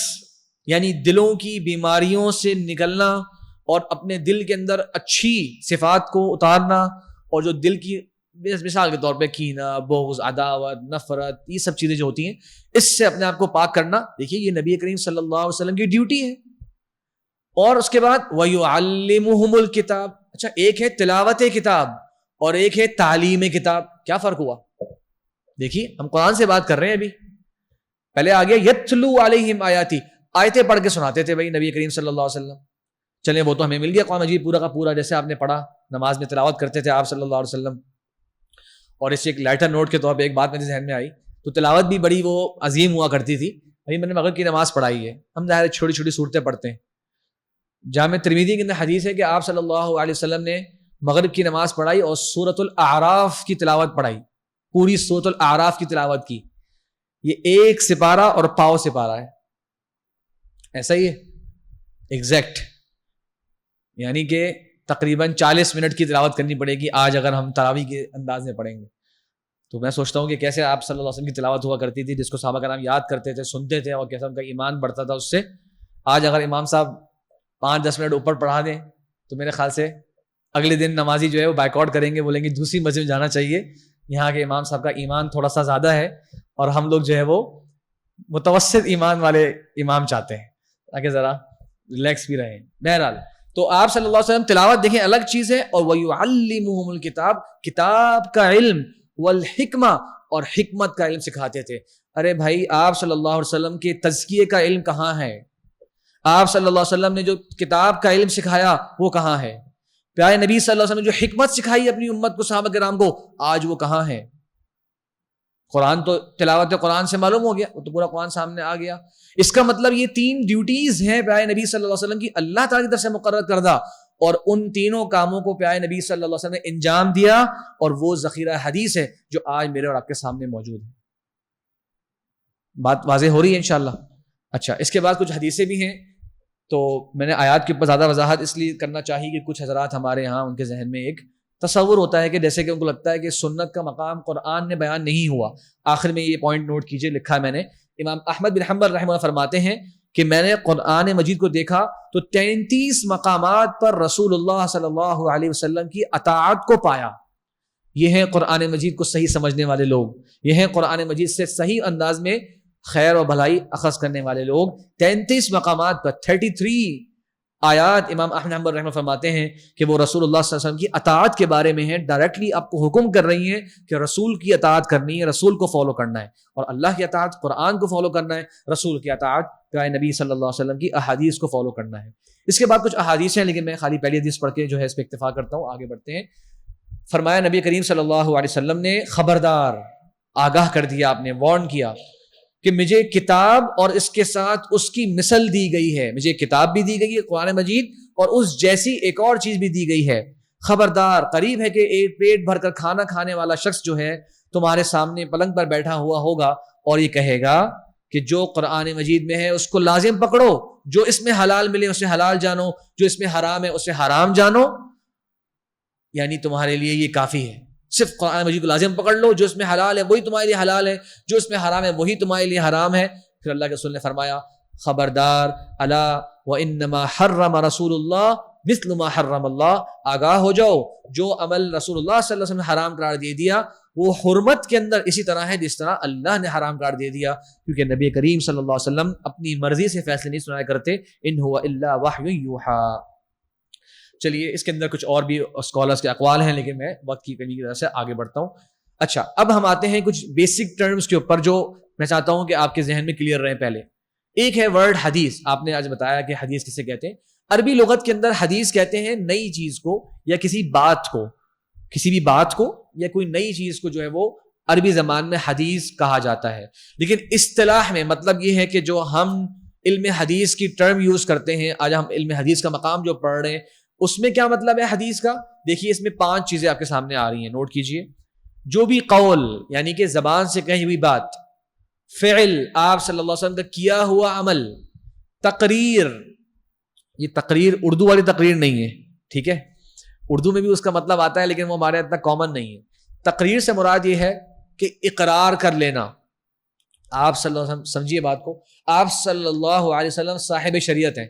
یعنی دلوں کی بیماریوں سے نکلنا اور اپنے دل کے اندر اچھی صفات کو اتارنا، اور جو دل کی مثال کے طور پہ کینہ، بغض، عداوت، نفرت، یہ سب چیزیں جو ہوتی ہیں اس سے اپنے آپ کو پاک کرنا. دیکھیے یہ نبی کریم صلی اللہ علیہ وسلم کی ڈیوٹی ہے. اور اس کے بعد وَيُعَلِّمُهُمُ الْكِتَابَ. اچھا، ایک ہے تلاوت کتاب اور ایک ہے تعلیم کتاب. کیا فرق ہوا؟ دیکھیے ہم قرآن سے بات کر رہے ہیں. ابھی پہلے آگے یتلو علیہم آیاتی، آیتیں پڑھ کے سناتے تھے بھائی نبی کریم صلی اللہ علیہ وسلم. چلیں وہ تو ہمیں مل گیا قرآن مجید پورا کا پورا، جیسے آپ نے پڑھا نماز میں تلاوت کرتے تھے آپ صلی اللہ علیہ وسلم. اور اس سے ایک لائٹر نوٹ کے طور پہ ایک بات میرے ذہن میں آئی، تو تلاوت بھی بڑی وہ عظیم ہوا کرتی تھی. بھائی میں نے مغرب کی نماز پڑھائی ہے، ہم ظاہر چھوٹی چھوٹی صورتیں پڑھتے ہیں. جامع ترمذی کے اندر حدیث ہے کہ آپ صلی اللہ علیہ وسلم نے مغرب کی نماز پڑھائی اور سورۃ الاعراف کی تلاوت پڑھائی، پوری سورۃ الاعراف کی تلاوت کی. یہ ایک سپارہ اور پاؤ سپارہ ہے، ایسا ہی ہے ایگزیکٹ. یعنی کہ تقریباً 40 منٹ کی تلاوت کرنی پڑے گی آج اگر ہم تراویح کے انداز میں پڑھیں گے. تو میں سوچتا ہوں کہ کیسے آپ صلی اللہ علیہ وسلم کی تلاوت ہوا کرتی تھی، جس کو صحابہ کرام یاد کرتے تھے، سنتے تھے، اور کیسا ان کا ایمان بڑھتا تھا اس سے. آج اگر امام صاحب 5-10 منٹ اوپر پڑھا دیں تو میرے خیال سے اگلے دن نمازی جو ہے وہ بائک آؤٹ کریں گے، بولیں گے دوسری مسجد میں جانا چاہیے، یہاں کے امام صاحب کا ایمان تھوڑا سا زیادہ ہے اور ہم لوگ جو ہے وہ متوسط ایمان والے امام چاہتے ہیں تاکہ ذرا ریلیکس بھی رہیں. بہرحال تو آپ صلی اللہ علیہ وسلم تلاوت دیکھیں الگ چیز ہے، اور وَيُعَلِّمُهُمُ الْكِتَابَ، کتاب کا علم، والحکمہ، اور حکمت کا علم سکھاتے تھے. ارے بھائی آپ صلی اللہ علیہ وسلم کے تزکیے کا علم کہاں ہے؟ آپ صلی اللہ علیہ وسلم نے جو کتاب کا علم سکھایا وہ کہاں ہے؟ پیارے نبی صلی اللہ علیہ وسلم نے جو حکمت سکھائی اپنی امت کو، صحابہ کرام کو، آج وہ کہاں ہے؟ قرآن تو تلاوت قرآن سے معلوم ہو گیا، وہ تو پورا قرآن سامنے آ گیا. اس کا مطلب یہ 3 ڈیوٹیز ہیں پیارے نبی صلی اللہ علیہ وسلم کی، اللہ تعالیٰ کی طرف سے مقرر کردہ، اور ان تینوں کاموں کو پیارے نبی صلی اللہ علیہ وسلم نے انجام دیا، اور وہ ذخیرہ حدیث ہے جو آج میرے اور آپ کے سامنے موجود ہے. بات واضح ہو رہی ہے انشاءاللہ. اچھا، اس کے بعد کچھ حدیثیں بھی ہیں، تو میں نے آیات کے اوپر زیادہ وضاحت اس لیے کرنا چاہیے کہ کچھ حضرات ہمارے یہاں ان کے ذہن میں ایک تصور ہوتا ہے کہ جیسے کہ ان کو لگتا ہے کہ سنت کا مقام قرآن میں بیان نہیں ہوا. آخر میں یہ پوائنٹ نوٹ کیجئے، لکھا ہے میں نے، امام احمد بن حنبل رحمہ اللہ فرماتے ہیں کہ میں نے قرآن مجید کو دیکھا تو 33 مقامات پر رسول اللہ صلی اللہ علیہ وسلم کی اطاعت کو پایا. یہ ہیں قرآن مجید کو صحیح سمجھنے والے لوگ، یہ ہیں قرآن مجید سے صحیح انداز میں خیر و بھلائی اخذ کرنے والے لوگ. 33 مقامات پر 33 آیات امام احمد بن حنبل رحمہ فرماتے ہیں کہ وہ رسول اللہ صلی اللہ علیہ وسلم کی اطاعت کے بارے میں ہیں، ڈائریکٹلی آپ کو حکم کر رہی ہیں کہ رسول کی اطاعت کرنی ہے، رسول کو فالو کرنا ہے، اور اللہ کی اطاعت قرآن کو فالو کرنا ہے، رسول کی اطاعت پیارے نبی صلی اللہ علیہ وسلم کی احادیث کو فالو کرنا ہے. اس کے بعد کچھ احادیث ہیں، لیکن میں خالی پہلی حدیث پڑھ کے جو ہے اس پہ اکتفا کرتا ہوں، آگے بڑھتے ہیں. فرمایا نبی کریم صلی اللہ علیہ وسلم نے خبردار، آگاہ کر دیا، آپ نے وارن کیا کہ مجھے کتاب اور اس کے ساتھ اس کی مثل دی گئی ہے. مجھے کتاب بھی دی گئی ہے قرآن مجید، اور اس جیسی ایک اور چیز بھی دی گئی ہے. خبردار، قریب ہے کہ ایک پیٹ بھر کر کھانا کھانے والا شخص جو ہے تمہارے سامنے پلنگ پر بیٹھا ہوا ہوگا اور یہ کہے گا کہ جو قرآن مجید میں ہے اس کو لازم پکڑو, جو اس میں حلال ملے اسے حلال جانو, جو اس میں حرام ہے اسے حرام جانو, یعنی تمہارے لیے یہ کافی ہے. صرف قرآن مجید کو لازم پکڑ لو, جو اس میں حلال ہے وہی تمہارے لیے حلال ہے, جو اس میں حرام ہے وہی تمہارے لیے حرام ہے. پھر اللہ کے رسول نے فرمایا خبردار, الا وانما حرم رسول اللہ مثل ما حرم اللہ, آگاہ ہو جاؤ جو عمل رسول اللہ صلی اللہ علیہ وسلم نے حرام قرار دے دیا وہ حرمت کے اندر اسی طرح ہے جس طرح اللہ نے حرام قرار دے دیا, کیونکہ نبی کریم صلی اللہ علیہ وسلم اپنی مرضی سے فیصلے نہیں سنایا کرتے, ان هو الا وحی یوحا. چلیے اس کے اندر کچھ اور بھی اسکالرس کے اقوال ہیں لیکن میں وقت کی کمی کی وجہ سے آگے بڑھتا ہوں. اچھا, اب ہم آتے ہیں کچھ بیسک ٹرمز کے اوپر جو میں چاہتا ہوں کہ آپ کے ذہن میں کلیئر رہیں. پہلے ایک ہے ورڈ حدیث. آپ نے آج بتایا کہ حدیث کسے کہتے ہیں. عربی لغت کے اندر حدیث کہتے ہیں نئی چیز کو یا کسی بات کو, کسی بھی بات کو یا کوئی نئی چیز کو جو ہے وہ عربی زبان میں حدیث کہا جاتا ہے. لیکن اصطلاح میں مطلب یہ ہے کہ جو ہم علم حدیث کی ٹرم یوز کرتے ہیں, آج ہم علم حدیث کا مقام جو پڑھ رہے ہیں اس میں کیا مطلب ہے حدیث کا. دیکھیے اس میں 5 چیزیں آپ کے سامنے آ رہی ہیں, نوٹ کیجئے. جو بھی قول یعنی کہ زبان سے کہی ہوئی بات, فعل آپ صلی اللہ علیہ وسلم کا کیا ہوا عمل, تقریر, یہ تقریر اردو والی تقریر نہیں ہے, ٹھیک ہے, اردو میں بھی اس کا مطلب آتا ہے لیکن وہ ہمارے اتنا کامن نہیں ہے. تقریر سے مراد یہ ہے کہ اقرار کر لینا. آپ صلی اللہ علیہ وسلم, سمجھیے بات کو, آپ صلی اللہ علیہ وسلم صاحب شریعت ہیں,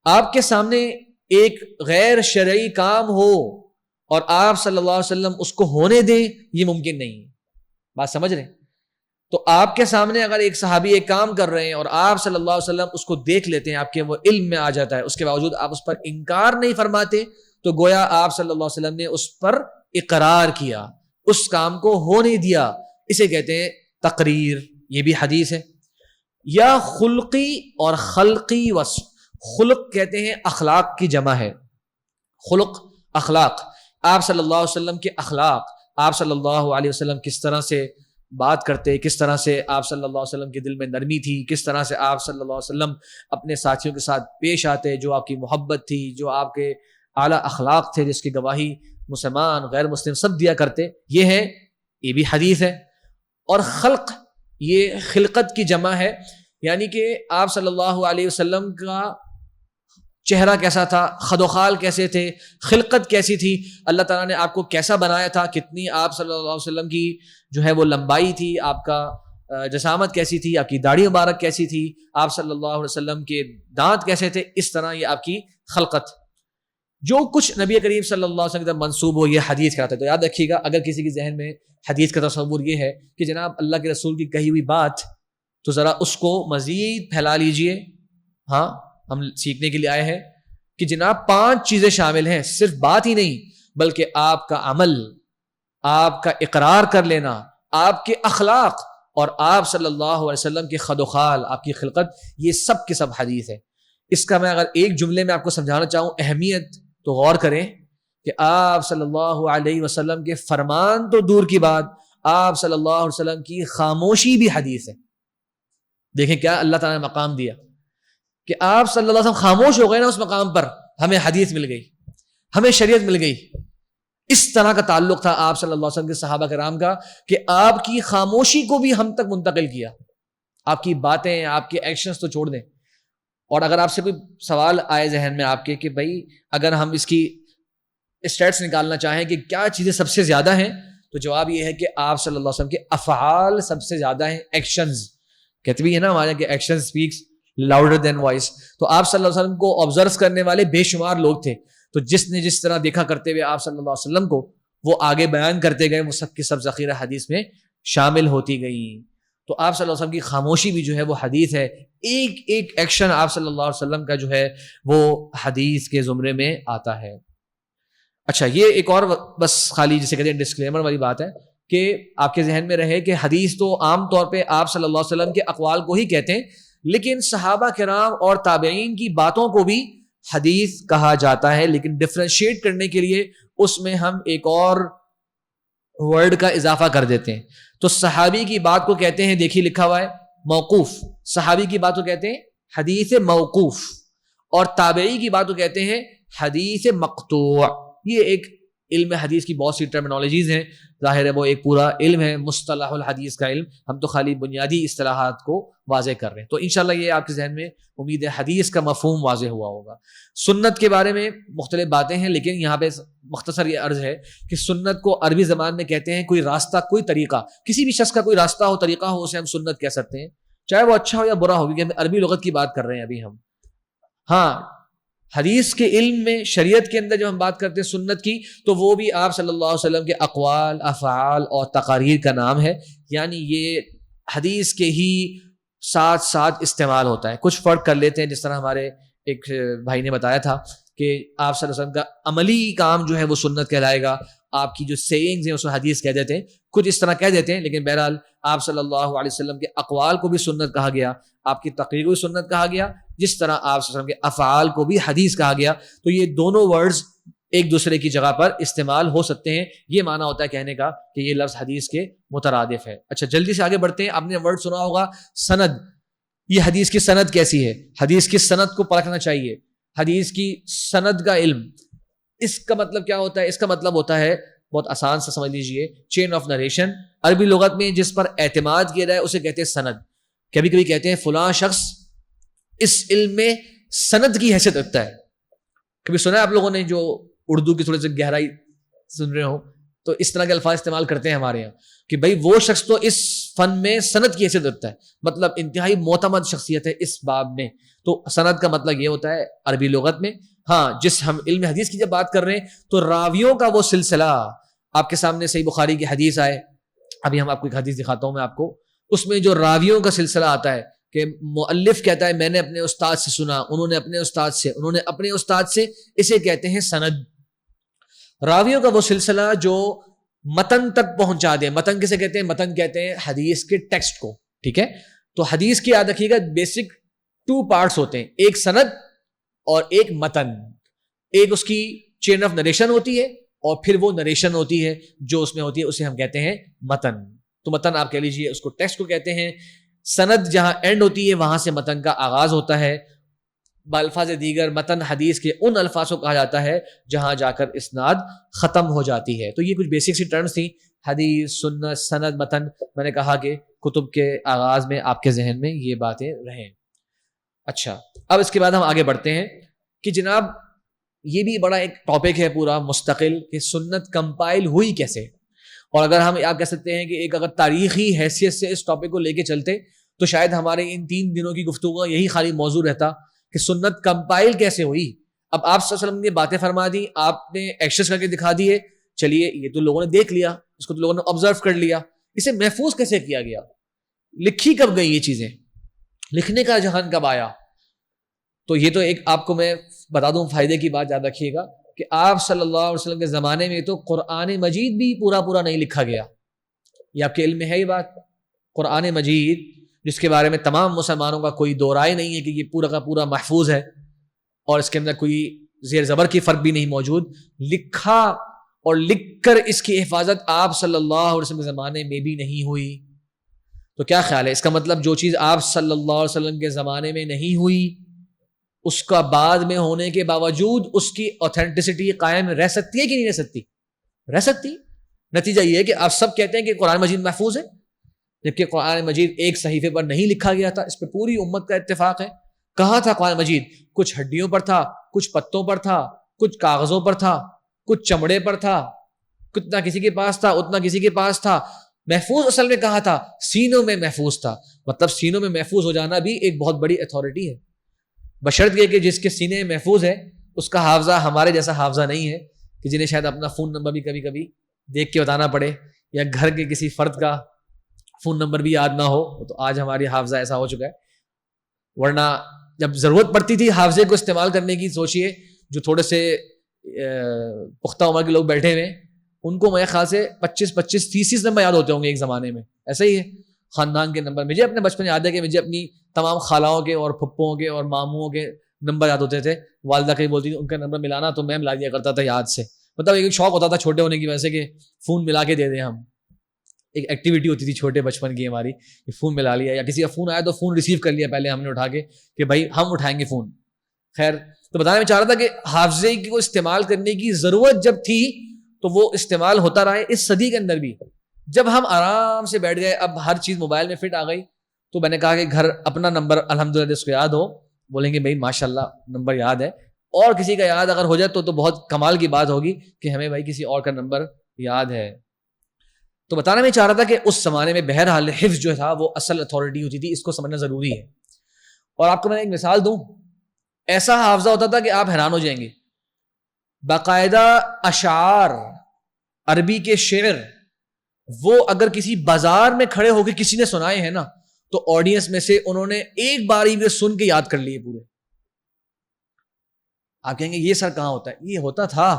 آپ کے سامنے ایک غیر شرعی کام ہو اور آپ صلی اللہ علیہ وسلم اس کو ہونے دیں, یہ ممکن نہیں ہے. بات سمجھ رہے ہیں؟ تو آپ کے سامنے اگر ایک صحابی ایک کام کر رہے ہیں اور آپ صلی اللہ علیہ وسلم اس کو دیکھ لیتے ہیں, آپ کے وہ علم میں آ جاتا ہے, اس کے باوجود آپ اس پر انکار نہیں فرماتے, تو گویا آپ صلی اللہ علیہ وسلم نے اس پر اقرار کیا, اس کام کو ہونے دیا. اسے کہتے ہیں تقریر, یہ بھی حدیث ہے. یا خلقی اور خلقی وصف. خلق کہتے ہیں اخلاق کی جمع ہے. خلق اخلاق, آپ صلی اللہ علیہ وسلم کے اخلاق, آپ صلی اللہ علیہ وسلم کس طرح سے بات کرتے, کس طرح سے آپ صلی اللہ علیہ وسلم کے دل میں نرمی تھی, کس طرح سے آپ صلی اللہ علیہ وسلم اپنے ساتھیوں کے ساتھ پیش آتے, جو آپ کی محبت تھی, جو آپ کے اعلیٰ اخلاق تھے جس کی گواہی مسلمان غیر مسلم سب دیا کرتے, یہ بھی حدیث ہے. اور خلق, یہ خلقت کی جمع ہے, یعنی کہ آپ صلی اللہ علیہ وسلم کا چہرہ کیسا تھا, خد و خال کیسے تھے, خلقت کیسی تھی, اللہ تعالیٰ نے آپ کو کیسا بنایا تھا, کتنی آپ صلی اللہ علیہ وسلم کی جو ہے وہ لمبائی تھی, آپ کا جسامت کیسی تھی, آپ کی داڑھی مبارک کیسی تھی, آپ صلی اللہ علیہ وسلم کے دانت کیسے تھے, اس طرح یہ آپ کی خلقت. جو کچھ نبی کریم صلی اللہ علیہ وسلم کی طرف منسوب ہو یہ حدیث کہلاتا ہے. تو یاد رکھیے گا, اگر کسی کے ذہن میں حدیث کا تصور یہ ہے کہ جناب اللہ کے رسول کی کہی ہوئی بات, تو ذرا اس کو مزید پھیلا لیجئے. ہاں, ہم سیکھنے کے لیے آئے ہیں کہ جناب 5 چیزیں شامل ہیں, صرف بات ہی نہیں بلکہ آپ کا عمل, آپ کا اقرار کر لینا, آپ کے اخلاق اور آپ صلی اللہ علیہ وسلم کے خد و خال, آپ کی خلقت, یہ سب کے سب حدیث ہے. اس کا میں اگر ایک جملے میں آپ کو سمجھانا چاہوں اہمیت, تو غور کریں کہ آپ صلی اللہ علیہ وسلم کے فرمان تو دور کی بات, آپ صلی اللہ علیہ وسلم کی خاموشی بھی حدیث ہے. دیکھیں کیا اللہ تعالیٰ نے مقام دیا کہ آپ صلی اللہ علیہ وسلم خاموش ہو گئے نا, اس مقام پر ہمیں حدیث مل گئی, ہمیں شریعت مل گئی. اس طرح کا تعلق تھا آپ صلی اللہ علیہ وسلم کے صحابہ کرام کا کہ آپ کی خاموشی کو بھی ہم تک منتقل کیا. آپ کی باتیں, آپ کے ایکشنز تو چھوڑ دیں. اور اگر آپ سے کوئی سوال آئے ذہن میں آپ کے کہ بھائی اگر ہم اس کی اسٹیٹس نکالنا چاہیں کہ کیا چیزیں سب سے زیادہ ہیں, تو جواب یہ ہے کہ آپ صلی اللہ علیہ وسلم کے افعال سب سے زیادہ ہیں. ایکشنز کہتے بھی ہے نا ہمارے کہ action speaks louder than voice. تو آپ صلی اللہ علیہ وسلم کو آبزرو کرنے والے بے شمار لوگ تھے, تو جس نے جس طرح دیکھا کرتے ہوئے آپ صلی اللہ علیہ وسلم کو, وہ آگے بیان کرتے گئے, وہ سب کی سب ذخیرہ حدیث میں شامل ہوتی گئی. تو آپ صلی اللہ علیہ وسلم کی خاموشی بھی جو ہے وہ حدیث ہے. ایک ایک ایکشن آپ صلی اللہ علیہ وسلم کا جو ہے وہ حدیث کے زمرے میں آتا ہے. اچھا, یہ ایک اور بس خالی جسے کہتے ہیں ڈسکلیمر والی بات ہے کہ آپ کے ذہن میں رہے کہ حدیث تو عام طور پہ آپ صلی اللہ علیہ وسلم کے اقوال کو ہی کہتے ہیں, لیکن صحابہ کرام اور تابعین کی باتوں کو بھی حدیث کہا جاتا ہے. لیکن ڈفرینشیٹ کرنے کے لیے اس میں ہم ایک اور ورڈ کا اضافہ کر دیتے ہیں. تو صحابی کی بات کو کہتے ہیں, دیکھیے لکھا ہوا ہے موقوف, صحابی کی بات کو کہتے ہیں حدیث موقوف, اور تابعی کی بات کو کہتے ہیں حدیث مقطوع. یہ ایک علم حدیث کی بہت سی ٹرمینالوجیز ہیں, ظاہر ہے وہ ایک پورا علم ہے, مصطلح الحدیث کا علم, ہم تو خالی بنیادی اصطلاحات کو واضح کر رہے ہیں. تو انشاءاللہ یہ آپ کے ذہن میں امید ہے حدیث کا مفہوم واضح ہوا ہوگا. سنت کے بارے میں مختلف باتیں ہیں, لیکن یہاں پہ مختصر یہ عرض ہے کہ سنت کو عربی زبان میں کہتے ہیں کوئی راستہ, کوئی طریقہ, کسی بھی شخص کا کوئی راستہ ہو, طریقہ ہو, اسے ہم سنت کہہ سکتے ہیں, چاہے وہ اچھا ہو یا برا ہو, کیونکہ ہم عربی لغت کی بات کر رہے ہیں ابھی ہم. ہاں حدیث کے علم میں, شریعت کے اندر جب ہم بات کرتے ہیں سنت کی, تو وہ بھی آپ صلی اللہ علیہ وسلم کے اقوال, افعال اور تقاریر کا نام ہے. یعنی یہ حدیث کے ہی ساتھ ساتھ استعمال ہوتا ہے. کچھ فرق کر لیتے ہیں, جس طرح ہمارے ایک بھائی نے بتایا تھا کہ آپ صلی اللہ علیہ وسلم کا عملی کام جو ہے وہ سنت کہلائے گا, آپ کی جو سیئنگز ہیں اس کو حدیث کہہ دیتے ہیں, کچھ اس طرح کہہ دیتے ہیں. لیکن بہرحال آپ صلی اللہ علیہ وسلم کے اقوال کو بھی سنت کہا گیا, آپ کی تقریر کو بھی سنت کہا گیا, جس طرح آپ صلی اللہ علیہ وسلم کے افعال کو بھی حدیث کہا گیا. تو یہ دونوں ورڈز ایک دوسرے کی جگہ پر استعمال ہو سکتے ہیں. یہ معنی ہوتا ہے کہنے کا کہ یہ لفظ حدیث کے مترادف ہے. اچھا جلدی سے آگے بڑھتے ہیں. آپ نے ورڈ سنا ہوگا سند. یہ حدیث کی سند کیسی ہے, حدیث کی سند کو پرکھنا چاہیے. حدیث کی سند کا علم, اس کا مطلب کیا ہوتا ہے؟ اس کا مطلب ہوتا ہے, بہت آسان سے سمجھ لیجئے, چین آف نریشن. عربی لغت میں جس پر اعتماد کیا جائے اسے کہتے ہیں سند. کبھی کبھی کہتے ہیں فلاں شخص اس علم میں سند کی حیثیت رکھتا ہے. کبھی سنا ہے آپ لوگوں نے, جو اردو کی تھوڑی سی گہرائی سن رہے ہو تو اس طرح کے الفاظ استعمال کرتے ہیں ہمارے یہاں کہ بھائی وہ شخص تو اس فن میں سند کی حیثیت رکھتا ہے, مطلب انتہائی معتمد شخصیت ہے اس باب میں. تو سند کا مطلب یہ ہوتا ہے عربی لغت میں. ہاں جس ہم علم حدیث کی جب بات کر رہے ہیں تو راویوں کا وہ سلسلہ, آپ کے سامنے صحیح بخاری کی حدیث آئے, ابھی ہم آپ کو ایک حدیث دکھاتا ہوں میں آپ کو, اس میں جو راویوں کا سلسلہ آتا ہے کہ مؤلف کہتا ہے میں نے اپنے استاد سے سنا, انہوں نے اپنے استاد سے, انہوں نے اپنے استاد سے, اسے کہتے ہیں سند. راویوں کا وہ سلسلہ جو متن تک پہنچا دے. متن کسے کہتے ہیں؟ متن کہتے ہیں حدیث کے ٹیکسٹ کو. ٹھیک ہے, تو حدیث کی یاد رکھیے گا بیسک 2 پارٹس ہوتے ہیں, ایک سند اور ایک متن. ایک اس کی چین آف نریشن ہوتی ہے اور پھر وہ نریشن ہوتی ہے جو اس میں ہوتی ہے, اسے ہم کہتے ہیں متن. تو متن آپ کہہ لیجئے اس کو ٹیکسٹ کو کہتے ہیں. سند جہاں اینڈ ہوتی ہے وہاں سے متن کا آغاز ہوتا ہے. بالفاظ دیگر متن حدیث کے ان الفاظ کو کہا جاتا ہے جہاں جا کر اسناد ختم ہو جاتی ہے. تو یہ کچھ بیسک سی ٹرمز تھیں, حدیث, سنت, سند, متن. میں نے کہا کہ کتب کے آغاز میں آپ کے ذہن میں یہ باتیں رہیں. اچھا اب اس کے بعد ہم آگے بڑھتے ہیں کہ جناب یہ بھی بڑا ایک ٹاپک ہے پورا مستقل کہ سنت کمپائل ہوئی کیسے. اور اگر ہم آپ کہہ سکتے ہیں کہ ایک اگر تاریخی حیثیت سے اس ٹاپک کو لے کے چلتے تو شاید ہمارے ان 3 دنوں کی گفتگو کا یہی خالی موضوع رہتا کہ سنت کمپائل کیسے ہوئی. اب آپ صلی اللہ علیہ وسلم نے باتیں فرما دی, آپ نے ایکشنز کر کے دکھا دیے, چلیے یہ تو لوگوں نے دیکھ لیا, اس کو تو لوگوں نے آبزرو کر لیا, اسے محفوظ کیسے کیا گیا, لکھی کب گئی یہ چیزیں, لکھنے کا جہان کب آیا. تو یہ تو ایک آپ کو میں بتا دوں فائدے کی بات یاد رکھیے گا کہ آپ صلی اللہ علیہ وسلم کے زمانے میں تو قرآن مجید بھی پورا نہیں لکھا گیا. یہ آپ کے علم میں ہے یہ بات. قرآن مجید جس کے بارے میں تمام مسلمانوں کا کوئی دو رائے نہیں ہے کہ یہ پورا کا پورا محفوظ ہے اور اس کے اندر کوئی زیر زبر کی فرق بھی نہیں موجود, لکھا اور لکھ کر اس کی حفاظت آپ صلی اللہ علیہ وسلم کے زمانے میں بھی نہیں ہوئی. تو کیا خیال ہے, اس کا مطلب جو چیز آپ صلی اللہ علیہ وسلم کے زمانے میں نہیں ہوئی اس کا بعد میں ہونے کے باوجود اس کی اوتھینٹسٹی قائم رہ سکتی ہے کہ نہیں رہ سکتی؟ رہ سکتی. نتیجہ یہ ہے کہ آپ سب کہتے ہیں کہ قرآن مجید محفوظ ہے, جبکہ قرآن مجید ایک صحیفے پر نہیں لکھا گیا تھا. اس پہ پوری امت کا اتفاق ہے. کہاں تھا قرآن مجید؟ کچھ ہڈیوں پر تھا, کچھ پتوں پر تھا, کچھ کاغذوں پر تھا, کچھ چمڑے پر تھا, کتنا کسی کے پاس تھا اتنا کسی کے پاس تھا. محفوظ اصل میں کہاں تھا؟ سینوں میں محفوظ تھا. مطلب سینوں میں محفوظ ہو جانا بھی ایک بہت بڑی اتھارٹی ہے, بشرط یہ کہ جس کے سینے میں محفوظ ہے اس کا حافظہ ہمارے جیسا حافظہ نہیں ہے کہ جنہیں شاید اپنا فون نمبر بھی کبھی کبھی دیکھ کے بتانا پڑے یا گھر کے کسی فرد کا فون نمبر بھی یاد نہ ہو. تو آج ہماری حافظہ ایسا ہو چکا ہے, ورنہ جب ضرورت پڑتی تھی حافظے کو استعمال کرنے کی, سوچئے جو تھوڑے سے پختہ عمر کے لوگ بیٹھے ہوئے ان کو میرے خیال سے 25-30 نمبر یاد ہوتے ہوں گے ایک زمانے میں. ایسا ہی ہے خاندان کے نمبر. مجھے اپنے بچپن یاد ہے کہ مجھے اپنی تمام خالاؤں کے اور پھپھوں کے اور ماموں کے نمبر یاد ہوتے تھے. والدہ کہیں بولتی تھی ان کا نمبر ملانا تو میں ملا دیا کرتا تھا یاد سے. مطلب ایک شوق ہوتا تھا چھوٹے ہونے کی وجہ سے کہ فون ملا کے دے دیں ہم. ایک ایکٹیویٹی ہوتی تھی چھوٹے بچپن کی ہماری کہ فون ملا لیا, یا کسی کا فون آیا تو فون ریسیو کر لیا پہلے ہم نے اٹھا کے کہ بھائی ہم اٹھائیں گے فون. خیر تو بتانا میں چاہ رہا تھا کہ حافظے کو استعمال کرنے کی ضرورت جب تھی تو وہ استعمال ہوتا رہا ہے اس صدی کے اندر بھی. جب ہم آرام سے بیٹھ گئے, اب ہر چیز موبائل میں فٹ آ گئی, تو میں نے کہا کہ گھر اپنا نمبر الحمدللہ جس کو یاد ہو بولیں گے بھائی ماشاء اللہ نمبر یاد ہے, اور کسی کا یاد اگر ہو جائے تو بہت کمال کی بات ہوگی کہ ہمیں بھائی کسی اور کا نمبر یاد ہے. تو بتانا میں چاہ رہا تھا کہ اس زمانے میں بہرحال حفظ جو تھا وہ اصل اتھارٹی ہوتی تھی, اس کو سمجھنا ضروری ہے. اور آپ کو میں ایک مثال دوں, ایسا حافظہ ہوتا تھا کہ آپ حیران ہو جائیں گے. باقاعدہ اشعار عربی کے شعر وہ اگر کسی بازار میں کھڑے ہو کے کسی نے سنائے ہیں نا تو آڈینس میں سے انہوں نے ایک بار ہی سن کے یاد کر لیے پورے. آپ کہیں گے یہ سر کہاں ہوتا ہے؟ یہ ہوتا تھا,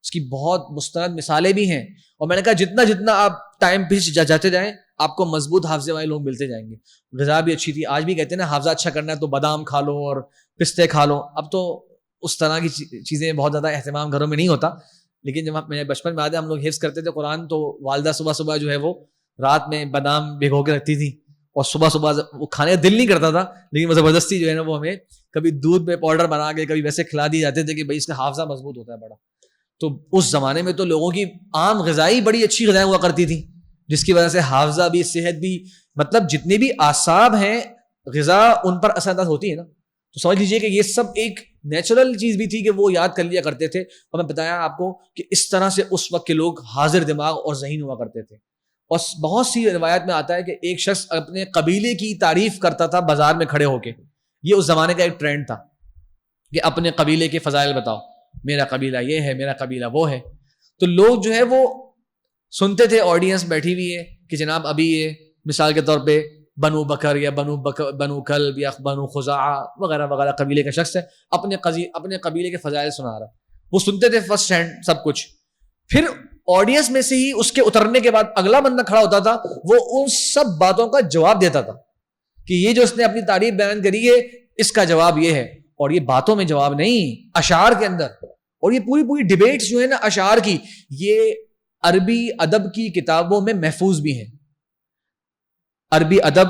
اس کی بہت مستند مثالیں بھی ہیں. اور میں نے کہا جتنا جتنا آپ ٹائم پیچھے جاتے جائیں آپ کو مضبوط حافظے والے لوگ ملتے جائیں گے. غذا بھی اچھی تھی, آج بھی کہتے ہیں نا حافظہ اچھا کرنا ہے تو بادام کھا لو اور پستے کھا لو. اب تو اس طرح کی چیزیں بہت زیادہ اہتمام گھروں میں نہیں ہوتا, لیکن جب میں بچپن میں آتے ہم لوگ حفظ کرتے تھے قرآن تو والدہ صبح صبح جو ہے وہ رات میں بادام بھگو کے رکھتی تھی, اور صبح صبح وہ کھانے کا دل نہیں کرتا تھا لیکن وہ زبردستی جو ہے نا وہ ہمیں کبھی دودھ میں پاؤڈر بنا کے کبھی ویسے کھلا دی جاتے تھے کہ بھائی اس کا حافظہ مضبوط ہوتا ہے بڑا. تو اس زمانے میں تو لوگوں کی عام غذائی بڑی اچھی غذائیں ہوا کرتی تھی جس کی وجہ سے حافظہ بھی, صحت بھی, مطلب جتنے بھی اعصاب ہیں غذا ان پر اثر انداز ہوتی ہے نا. تو سمجھ لیجئے کہ یہ سب ایک نیچرل چیز بھی تھی کہ وہ یاد کر لیا کرتے تھے. اور میں بتایا آپ کو کہ اس طرح سے اس وقت کے لوگ حاضر دماغ اور ذہین ہوا کرتے تھے. اور بہت سی روایت میں آتا ہے کہ ایک شخص اپنے قبیلے کی تعریف کرتا تھا بازار میں کھڑے ہو کے. یہ اس زمانے کا ایک ٹرینڈ تھا کہ اپنے قبیلے کے فضائل بتاؤ, میرا قبیلہ یہ ہے, میرا قبیلہ وہ ہے. تو لوگ جو ہے وہ سنتے تھے, آڈینس بیٹھی ہوئی ہے کہ جناب ابھی یہ مثال کے طور پہ بنو بکر یا بنو کلب یا بنو خزاعہ وغیرہ وغیرہ قبیلے کا شخص ہے, اپنے قبیلے کے فضائل سنا رہا. وہ سنتے تھے فرسٹ ہینڈ سب کچھ. پھر آڈینس میں سے ہی اس کے اترنے کے بعد اگلا بندہ کھڑا ہوتا تھا, وہ ان سب باتوں کا جواب دیتا تھا کہ یہ جو اس نے اپنی تعریف بیان کری ہے اس کا جواب یہ ہے. اور یہ باتوں میں جواب نہیں, اشعار کے اندر. اور یہ پوری ڈیبیٹس جو ہے نا اشعار کی, یہ عربی ادب کی کتابوں میں محفوظ بھی ہیں. عربی ادب,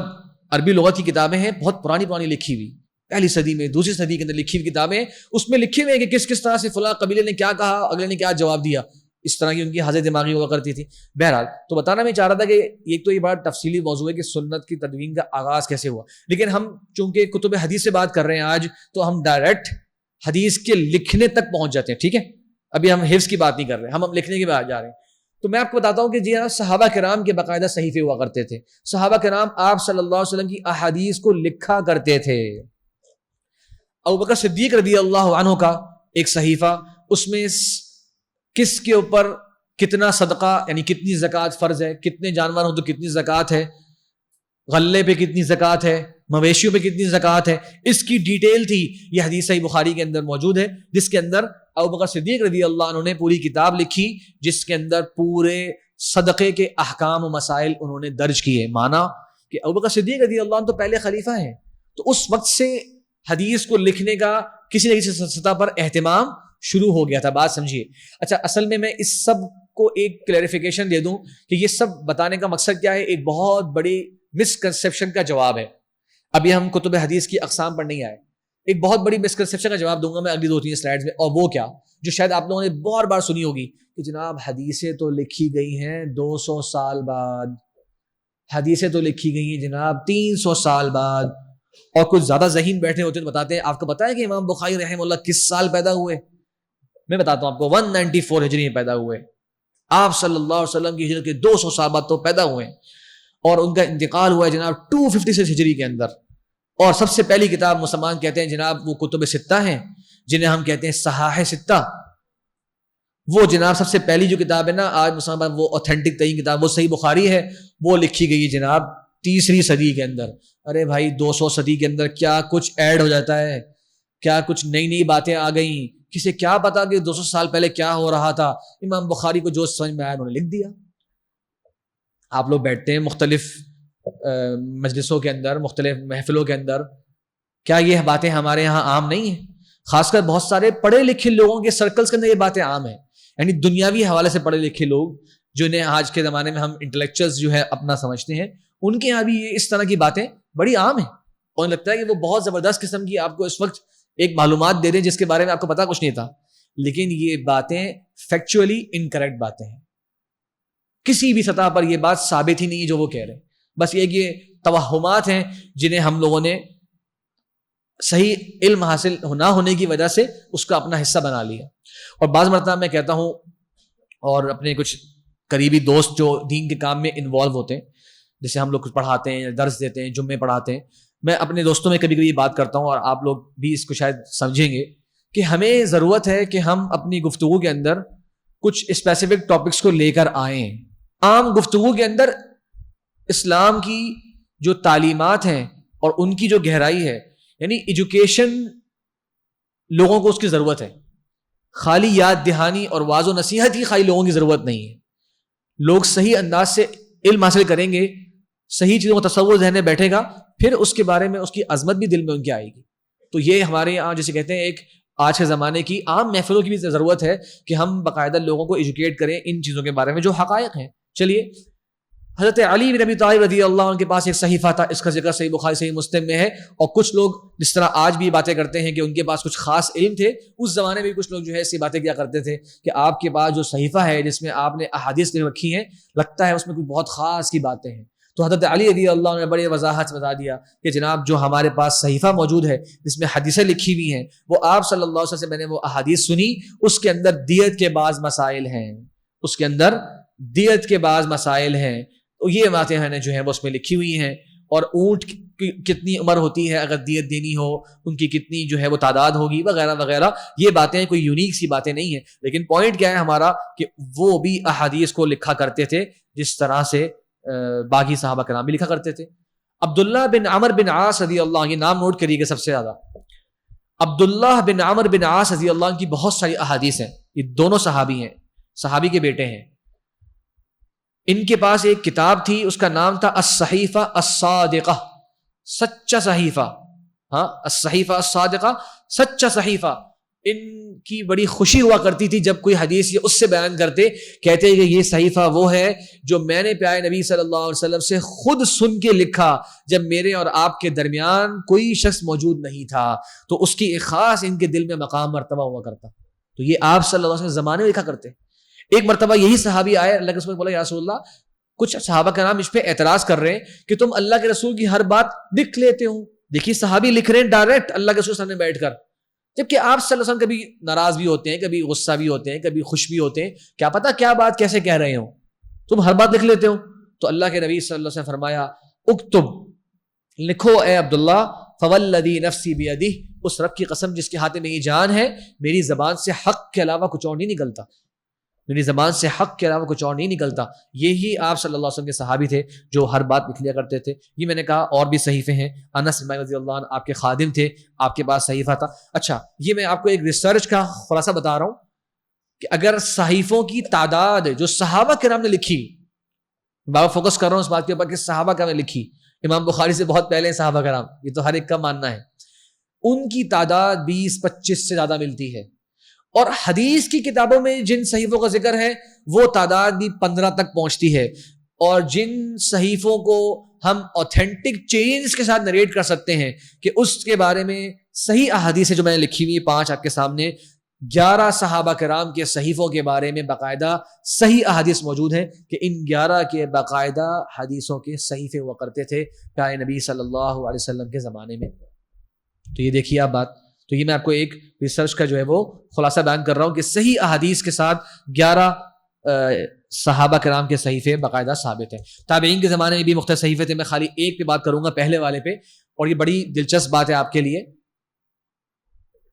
عربی لغت کی کتابیں ہیں بہت پرانی لکھی ہوئی, پہلی صدی میں دوسری صدی کے اندر لکھی ہوئی کتابیں ہیں. اس میں لکھے ہوئے ہیں کہ کس طرح سے فلاں قبیلے نے کیا کہا, اگلے نے کیا جواب دیا. اس طرح کی ان کی حاضر دماغی ہوا کرتی تھی. بہرحال تو بتانا میں چاہ رہا تھا کہ ایک تو یہ بڑا تفصیلی موضوع ہے کہ سنت کی تدوین کا آغاز کیسے ہوا, لیکن ہم چونکہ کتب حدیث سے بات کر رہے ہیں آج تو ہم ڈائریکٹ حدیث کے لکھنے تک پہنچ جاتے ہیں. ٹھیک ہے, ابھی ہم حفظ کی بات نہیں کر رہے, ہم لکھنے کی بات جا رہے ہیں. تو میں آپ کو بتاتا ہوں کہ جی صحابہ کرام کے باقاعدہ صحیفے ہوا کرتے تھے. صحابہ کرام آپ صلی اللہ علیہ وسلم کی احادیث کو لکھا کرتے تھے. ابوبکر صدیق رضی اللہ عنہ کا ایک صحیفہ, اس میں کس کے اوپر کتنا صدقہ یعنی کتنی زکوٰۃ فرض ہے, کتنے جانور ہوں تو کتنی زکوٰۃ ہے, غلے پہ کتنی زکوٰۃ ہے, مویشیوں پہ کتنی زکوٰۃ ہے, اس کی ڈیٹیل تھی. یہ حدیث صحیح بخاری کے اندر موجود ہے جس کے اندر ابوبکر صدیق رضی اللہ عنہ نے پوری کتاب لکھی جس کے اندر پورے صدقے کے احکام و مسائل انہوں نے درج کیے. مانا کہ ابوبکر صدیق رضی اللہ عنہ تو پہلے خلیفہ ہیں, تو اس وقت سے حدیث کو لکھنے کا کسی نہ کسی سطح پر اہتمام شروع ہو گیا تھا. بات سمجھیے. اچھا, اصل میں اس سب کو ایک کلیریفیکیشن دے دوں کہ یہ سب بتانے کا مقصد کیا ہے, ایک بہت بڑی مسکنسیپشن کا جواب ہے. ابھی ہم کتب حدیث کی اقسام پر نہیں آئے, ایک بہت بڑی مسکنسیپشن کا جواب دوں گا میں اگلی 2-3 سلائیڈز میں. اور وہ کیا, جو شاید آپ لوگوں نے بہت بار سنی ہوگی کہ جناب حدیثیں تو لکھی گئی ہیں 200 سال بعد, حدیثیں تو لکھی گئی ہیں جناب 300 سال بعد. اور کچھ زیادہ ذہین بیٹھے ہوتے ہیں تو بتاتے ہیں آپ کو پتا ہے کہ امام بخاری رحمہ اللہ کس سال پیدا ہوئے؟ میں بتاتا ہوں آپ کو, 194 ہجری میں پیدا ہوئے. آپ صلی اللہ علیہ وسلم کی ہجرت کے 200 سال بعد تو پیدا ہوئے, اور ان کا انتقال ہوا ہے جناب 256 ہجری کے اندر. اور سب سے پہلی کتاب مسلمان کہتے ہیں جناب وہ کتب ستہ ہیں جنہیں ہم کہتے ہیں صحاح ستہ. وہ جناب سب سے پہلی جو کتاب ہے نا آج مسلمان وہ اوتھینٹک ترین کتاب وہ صحیح بخاری ہے, وہ لکھی گئی ہے جناب 3ری صدی کے اندر. ارے بھائی 200 صدی کے اندر کیا کچھ ایڈ ہو جاتا ہے, کیا کچھ نئی باتیں آ گئیں. کسے کیا پتا کہ 200 سال پہلے کیا ہو رہا تھا. امام بخاری کو جو سمجھ میں آیا انہوں نے لکھ دیا. آپ لوگ بیٹھتے ہیں مختلف مجلسوں کے اندر, مختلف محفلوں کے اندر, کیا یہ باتیں ہمارے یہاں عام نہیں ہیں؟ خاص کر بہت سارے پڑھے لکھے لوگوں کے سرکلز کے اندر یہ باتیں عام ہیں. یعنی دنیاوی حوالے سے پڑھے لکھے لوگ جنہیں آج کے زمانے میں ہم انٹلیکچوئلز جو ہے اپنا سمجھتے ہیں, ان کے یہاں بھی یہ اس طرح کی باتیں بڑی عام ہیں. اور لگتا ہے کہ وہ بہت زبردست قسم کی آپ کو اس وقت ایک معلومات دے رہے ہیں جس کے بارے میں آپ کو پتا کچھ نہیں تھا. لیکن یہ باتیں فیکچولی انکریکٹ باتیں ہیں. کسی بھی سطح پر یہ بات ثابت ہی نہیں ہے جو وہ کہہ رہے ہیں. بس یہ توہمات ہیں جنہیں ہم لوگوں نے صحیح علم حاصل نہ ہونے کی وجہ سے اس کا اپنا حصہ بنا لیا. اور بعض مرتبہ میں کہتا ہوں، اور اپنے کچھ قریبی دوست جو دین کے کام میں انوالو ہوتے ہیں، جیسے ہم لوگ کچھ پڑھاتے ہیں، درس دیتے ہیں، جمعے پڑھاتے ہیں، میں اپنے دوستوں میں کبھی کبھی یہ بات کرتا ہوں، اور آپ لوگ بھی اس کو شاید سمجھیں گے کہ ہمیں ضرورت ہے کہ ہم اپنی گفتگو کے اندر کچھ اسپیسیفک ٹاپکس کو لے کر آئیں. عام گفتگو کے اندر اسلام کی جو تعلیمات ہیں اور ان کی جو گہرائی ہے، یعنی ایجوکیشن، لوگوں کو اس کی ضرورت ہے. خالی یاد دہانی اور واعظ و نصیحت ہی خالی لوگوں کی ضرورت نہیں ہے. لوگ صحیح انداز سے علم حاصل کریں گے، صحیح چیزوں کا تصور ذہن میں بیٹھے گا، پھر اس کے بارے میں اس کی عظمت بھی دل میں ان کی آئے گی. تو یہ ہمارے یہاں جسے کہتے ہیں ایک آج کے زمانے کی عام محفلوں کی بھی ضرورت ہے کہ ہم باقاعدہ لوگوں کو ایجوکیٹ کریں ان چیزوں کے بارے میں جو حقائق ہیں. چلیے، حضرت علی بن ابی طالب رضی اللہ عنہ کے پاس ایک صحیفہ تھا، اس کا ذکر صحیح بخاری صحیح مسلم میں ہے. اور کچھ لوگ جس طرح آج بھی باتیں کرتے ہیں کہ ان کے پاس کچھ خاص علم تھے، اس زمانے میں بھی کچھ لوگ جو ہے ایسی باتیں کیا کرتے تھے کہ آپ کے پاس جو صحیفہ ہے جس میں آپ نے احادیث لکھ رکھی ہیں، لگتا ہے اس میں کوئی بہت خاص کی باتیں ہیں. تو حضرت علی رضی اللہ عنہ نے بڑی وضاحت سے بتا دیا کہ جناب جو ہمارے پاس صحیفہ موجود ہے جس میں حدیثیں لکھی ہوئی ہیں، وہ آپ صلی اللہ علیہ وسلم سے میں نے وہ احادیث سنی، اس کے اندر دیت کے بعض مسائل ہیں، اس کے اندر دیت کے بعض مسائل ہیں. تو یہ باتیں ہیں جو ہیں وہ اس میں لکھی ہوئی ہیں. اور اونٹ کی کتنی عمر ہوتی ہے اگر دیت دینی ہو، ان کی کتنی جو ہے وہ تعداد ہوگی، وغیرہ وغیرہ. یہ باتیں کوئی یونیک سی باتیں نہیں ہیں، لیکن پوائنٹ کیا ہے ہمارا کہ وہ بھی احادیث کو لکھا کرتے تھے جس طرح سے باقی صحابہ کرام بھی لکھا کرتے تھے. عبداللہ بن عمر بن عاص رضی اللہ عنہ، یہ نام نوٹ کریے گا سب سے زیادہ. عبداللہ بن عمر بن عاص رضی اللہ عنہ کی بہت ساری احادیث ہیں. یہ دونوں صحابی ہیں، صحابی کے بیٹے ہیں. ان کے پاس ایک کتاب تھی، اس کا نام تھا الصحیفہ الصادقہ، سچا صحیفہ. ہاں، الصحیفہ الصادقہ، سچا صحیفہ. ان کی بڑی خوشی ہوا کرتی تھی جب کوئی حدیث یہ اس سے بیان کرتے، کہتے کہ یہ صحیفہ وہ ہے جو میں نے پیارے نبی صلی اللہ علیہ وسلم سے خود سن کے لکھا جب میرے اور آپ کے درمیان کوئی شخص موجود نہیں تھا. تو اس کی ایک خاص ان کے دل میں مقام مرتبہ ہوا کرتا. تو یہ آپ صلی اللہ علیہ وسلم زمانے میں لکھا کرتے. ایک مرتبہ یہی صحابی آئے، اللہ کے رسول بولا، یا رسول اللہ، کچھ صحابہ کرام اس پہ اعتراض کر رہے ہیں کہ تم اللہ کے رسول کی ہر بات لکھ لیتے ہو. دیکھیے صحابی لکھ رہے ہیں ڈائریکٹ اللہ کے رسول سامنے بیٹھ کر، جبکہ آپ صلی اللہ علیہ وسلم کبھی ناراض بھی ہوتے ہیں، کبھی غصہ بھی ہوتے ہیں، کبھی خوش بھی ہوتے ہیں. کیا پتا کیا بات کیسے کہہ رہے ہو، تم ہر بات لکھ لیتے ہو. تو اللہ کے نبی صلی اللہ علیہ وسلم فرمایا، اکتب، لکھو اے عبداللہ، فوالذی نفسی بیدہ، اس رب کی قسم جس کے ہاتھ میں میری جان ہے، میری زبان سے حق کے علاوہ کچھ اور نہیں نکلتا، میری زبان سے حق کے علاوہ کچھ اور نہیں نکلتا. یہی آپ صلی اللہ علیہ وسلم کے صحابی تھے جو ہر بات لکھ لیا کرتے تھے. یہ میں نے کہا اور بھی صحیفے ہیں. انس بن مالک رضی اللہ عنہ آپ کے خادم تھے، آپ کے پاس صحیفہ تھا. اچھا، یہ میں آپ کو ایک ریسرچ کا خلاصہ بتا رہا ہوں کہ اگر صحیفوں کی تعداد جو صحابہ کرام نے لکھی، میں فوکس کر رہا ہوں اس بات کے اوپر کہ صحابہ کرام نے لکھی، امام بخاری سے بہت پہلے صحابہ کرام، یہ تو ہر ایک کا ماننا ہے، ان کی تعداد 20-25 سے زیادہ ملتی ہے. اور حدیث کی کتابوں میں جن صحیفوں کا ذکر ہے وہ تعداد بھی 15 تک پہنچتی ہے. اور جن صحیفوں کو ہم اوتھینٹک چینز کے ساتھ نریٹ کر سکتے ہیں کہ اس کے بارے میں صحیح احادیث جو میں نے لکھی ہوئی 5 آپ کے سامنے، 11 صحابہ کرام کے صحیفوں کے بارے میں باقاعدہ صحیح احادیث موجود ہیں کہ ان 11 کے باقاعدہ حدیثوں کے صحیفے ہوا کرتے تھے پیارے نبی صلی اللہ علیہ وسلم کے زمانے میں. تو یہ دیکھیے آپ بات. تو یہ میں آپ کو ایک ریسرچ کا جو ہے وہ خلاصہ بیان کر رہا ہوں کہ صحیح احادیث کے ساتھ 11 صحابہ کرام کے صحیفے باقاعدہ ثابت ہیں. تابعین کے زمانے میں بھی مختلف صحیفے تھے. میں خالی ایک پہ بات کروں گا، پہلے والے پہ، اور یہ بڑی دلچسپ بات ہے آپ کے لیے.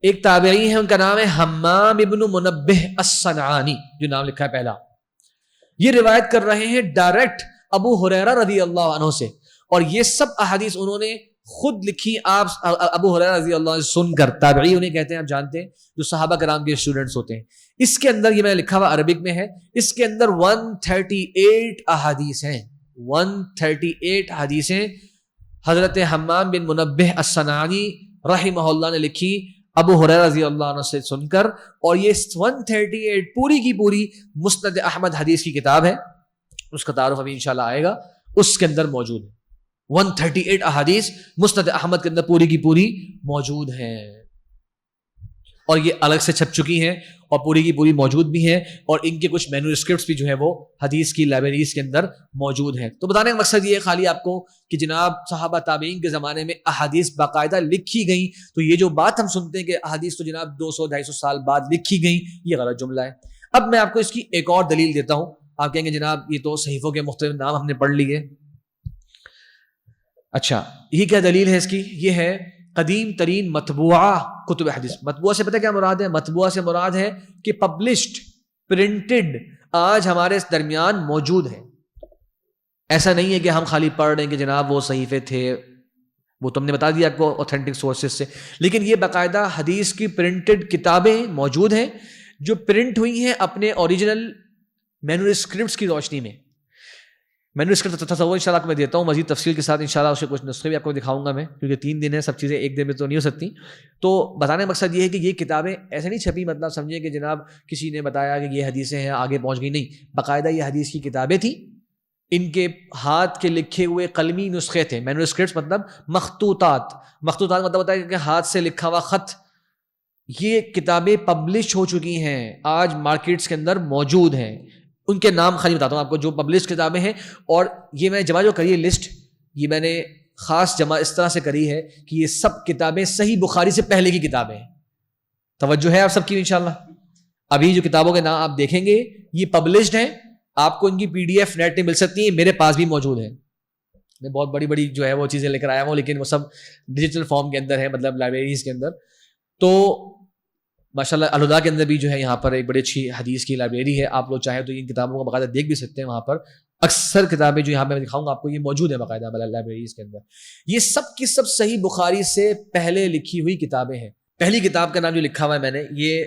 ایک تابعی ہے، ان کا نام ہے حمام ابن منبہ الصنعانی، جو نام لکھا ہے پہلا. یہ روایت کر رہے ہیں ڈائریکٹ ابو ہریرہ رضی اللہ عنہ سے، اور یہ سب احادیث انہوں نے خود لکھی آپ ابو ہریرہ رضی اللہ عنہ سن کر. تابعی انہیں کہتے ہیں، آپ جانتے ہیں، جو صحابہ کرام کے اسٹوڈنٹس ہوتے ہیں. اس کے اندر یہ میں نے لکھا ہوا عربک میں ہے، اس کے اندر 138 احادیث ہیں. 138 حدیثیں حضرت حمام بن منبہ الصنعانی رحمہ اللہ نے لکھی ابو ہریرہ رضی اللہ عنہ سے سن کر. اور یہ 138 پوری کی پوری مسند احمد حدیث کی کتاب ہے، اس کا تعارف ابھی انشاءاللہ آئے گا، اس کے اندر موجود ہے. 138 احادیث مسند احمد کے اندر پوری کی پوری موجود ہیں. اور یہ الگ سے چھپ چکی ہیں اور پوری کی پوری موجود بھی ہیں, اور ان کے کچھ مینواسکرپٹس بھی جو ہیں وہ حدیث کی لائبریریز کے اندر موجود ہیں. تو بتانے کا مقصد یہ ہے خالی آپ کو کہ جناب صحابہ تابعین کے زمانے میں احادیث باقاعدہ لکھی گئیں, تو یہ جو بات ہم سنتے ہیں کہ احادیث تو جناب 200-250 سال بعد لکھی گئیں, یہ غلط جملہ ہے. اب میں آپ کو اس کی ایک اور دلیل دیتا ہوں. آپ کہیں گے جناب یہ تو صحیفوں کے مختلف نام ہم نے پڑھ لیے. اچھا یہ کیا دلیل ہے اس کی؟ یہ ہے قدیم ترین مطبوعہ کتب حدیث. مطبوعہ سے پتہ کیا مراد ہے؟ مطبوعہ سے مراد ہے کہ پبلشڈ, پرنٹڈ, آج ہمارے اس درمیان موجود ہے. ایسا نہیں ہے کہ ہم خالی پڑھ رہے ہیں کہ جناب وہ صحیفے تھے, وہ تم نے بتا دیا آپ کو اوتھینٹک سورسز سے, لیکن یہ باقاعدہ حدیث کی پرنٹڈ کتابیں موجود ہیں جو پرنٹ ہوئی ہیں اپنے اوریجنل مینواسکرپٹس کی روشنی میں. مینواسکرپٹ تصور انشاءاللہ آپ کو میں دیتا ہوں مزید تفصیل کے ساتھ, انشاءاللہ اسے کچھ نسخے بھی آپ کو دکھاؤں گا میں, کیونکہ 3 دن ہے, سب چیزیں ایک دن میں تو نہیں ہو سکتی. تو بتانے کا مقصد یہ ہے کہ یہ کتابیں ایسے نہیں چھپی مطلب سمجھیں کہ جناب کسی نے بتایا کہ یہ حدیثیں ہیں آگے پہنچ گئی, نہیں, باقاعدہ یہ حدیث کی کتابیں تھیں, ان کے ہاتھ کے لکھے ہوئے قلمی نسخے تھے. مینواسکرپٹس مطلب مخطوطات, مخطوطات مطلب ہوتا ہے کہ ہاتھ سے لکھا ہوا خط. یہ کتابیں پبلش ہو چکی ہیں, آج مارکیٹس کے اندر موجود ہیں. ان کے نام خالی بتاتا ہوں آپ کو جو پبلش کتابیں ہیں. اور یہ میں جمع جو کری ہے لسٹ, یہ میں نے خاص جمع اس طرح سے کری ہے کہ یہ سب کتابیں صحیح بخاری سے پہلے کی کتابیں ہیں. توجہ ہے آپ سب کی انشاءاللہ. ابھی جو کتابوں کے نام آپ دیکھیں گے یہ پبلشڈ ہیں, آپ کو ان کی PDF نیٹ میں مل سکتی ہیں, میرے پاس بھی موجود ہیں. میں بہت بڑی بڑی جو ہے وہ چیزیں لے کر آیا ہوں, لیکن وہ سب ڈیجیٹل فارم کے اندر ہے, مطلب لائبریریز کے اندر. تو ماشاءاللہ الہدا کے اندر بھی جو ہے یہاں پر ایک بڑی اچھی حدیث کی لائبریری ہے. آپ لوگ چاہیں تو ان کتابوں کو باقاعدہ دیکھ بھی سکتے ہیں. وہاں پر اکثر کتابیں جو یہاں پہ میں دکھاؤں گا آپ کو یہ موجود ہے باقاعدہ لائبریریز کے اندر. یہ سب کی سب صحیح بخاری سے پہلے لکھی ہوئی کتابیں ہیں. پہلی کتاب کا نام جو لکھا ہوا ہے میں نے, یہ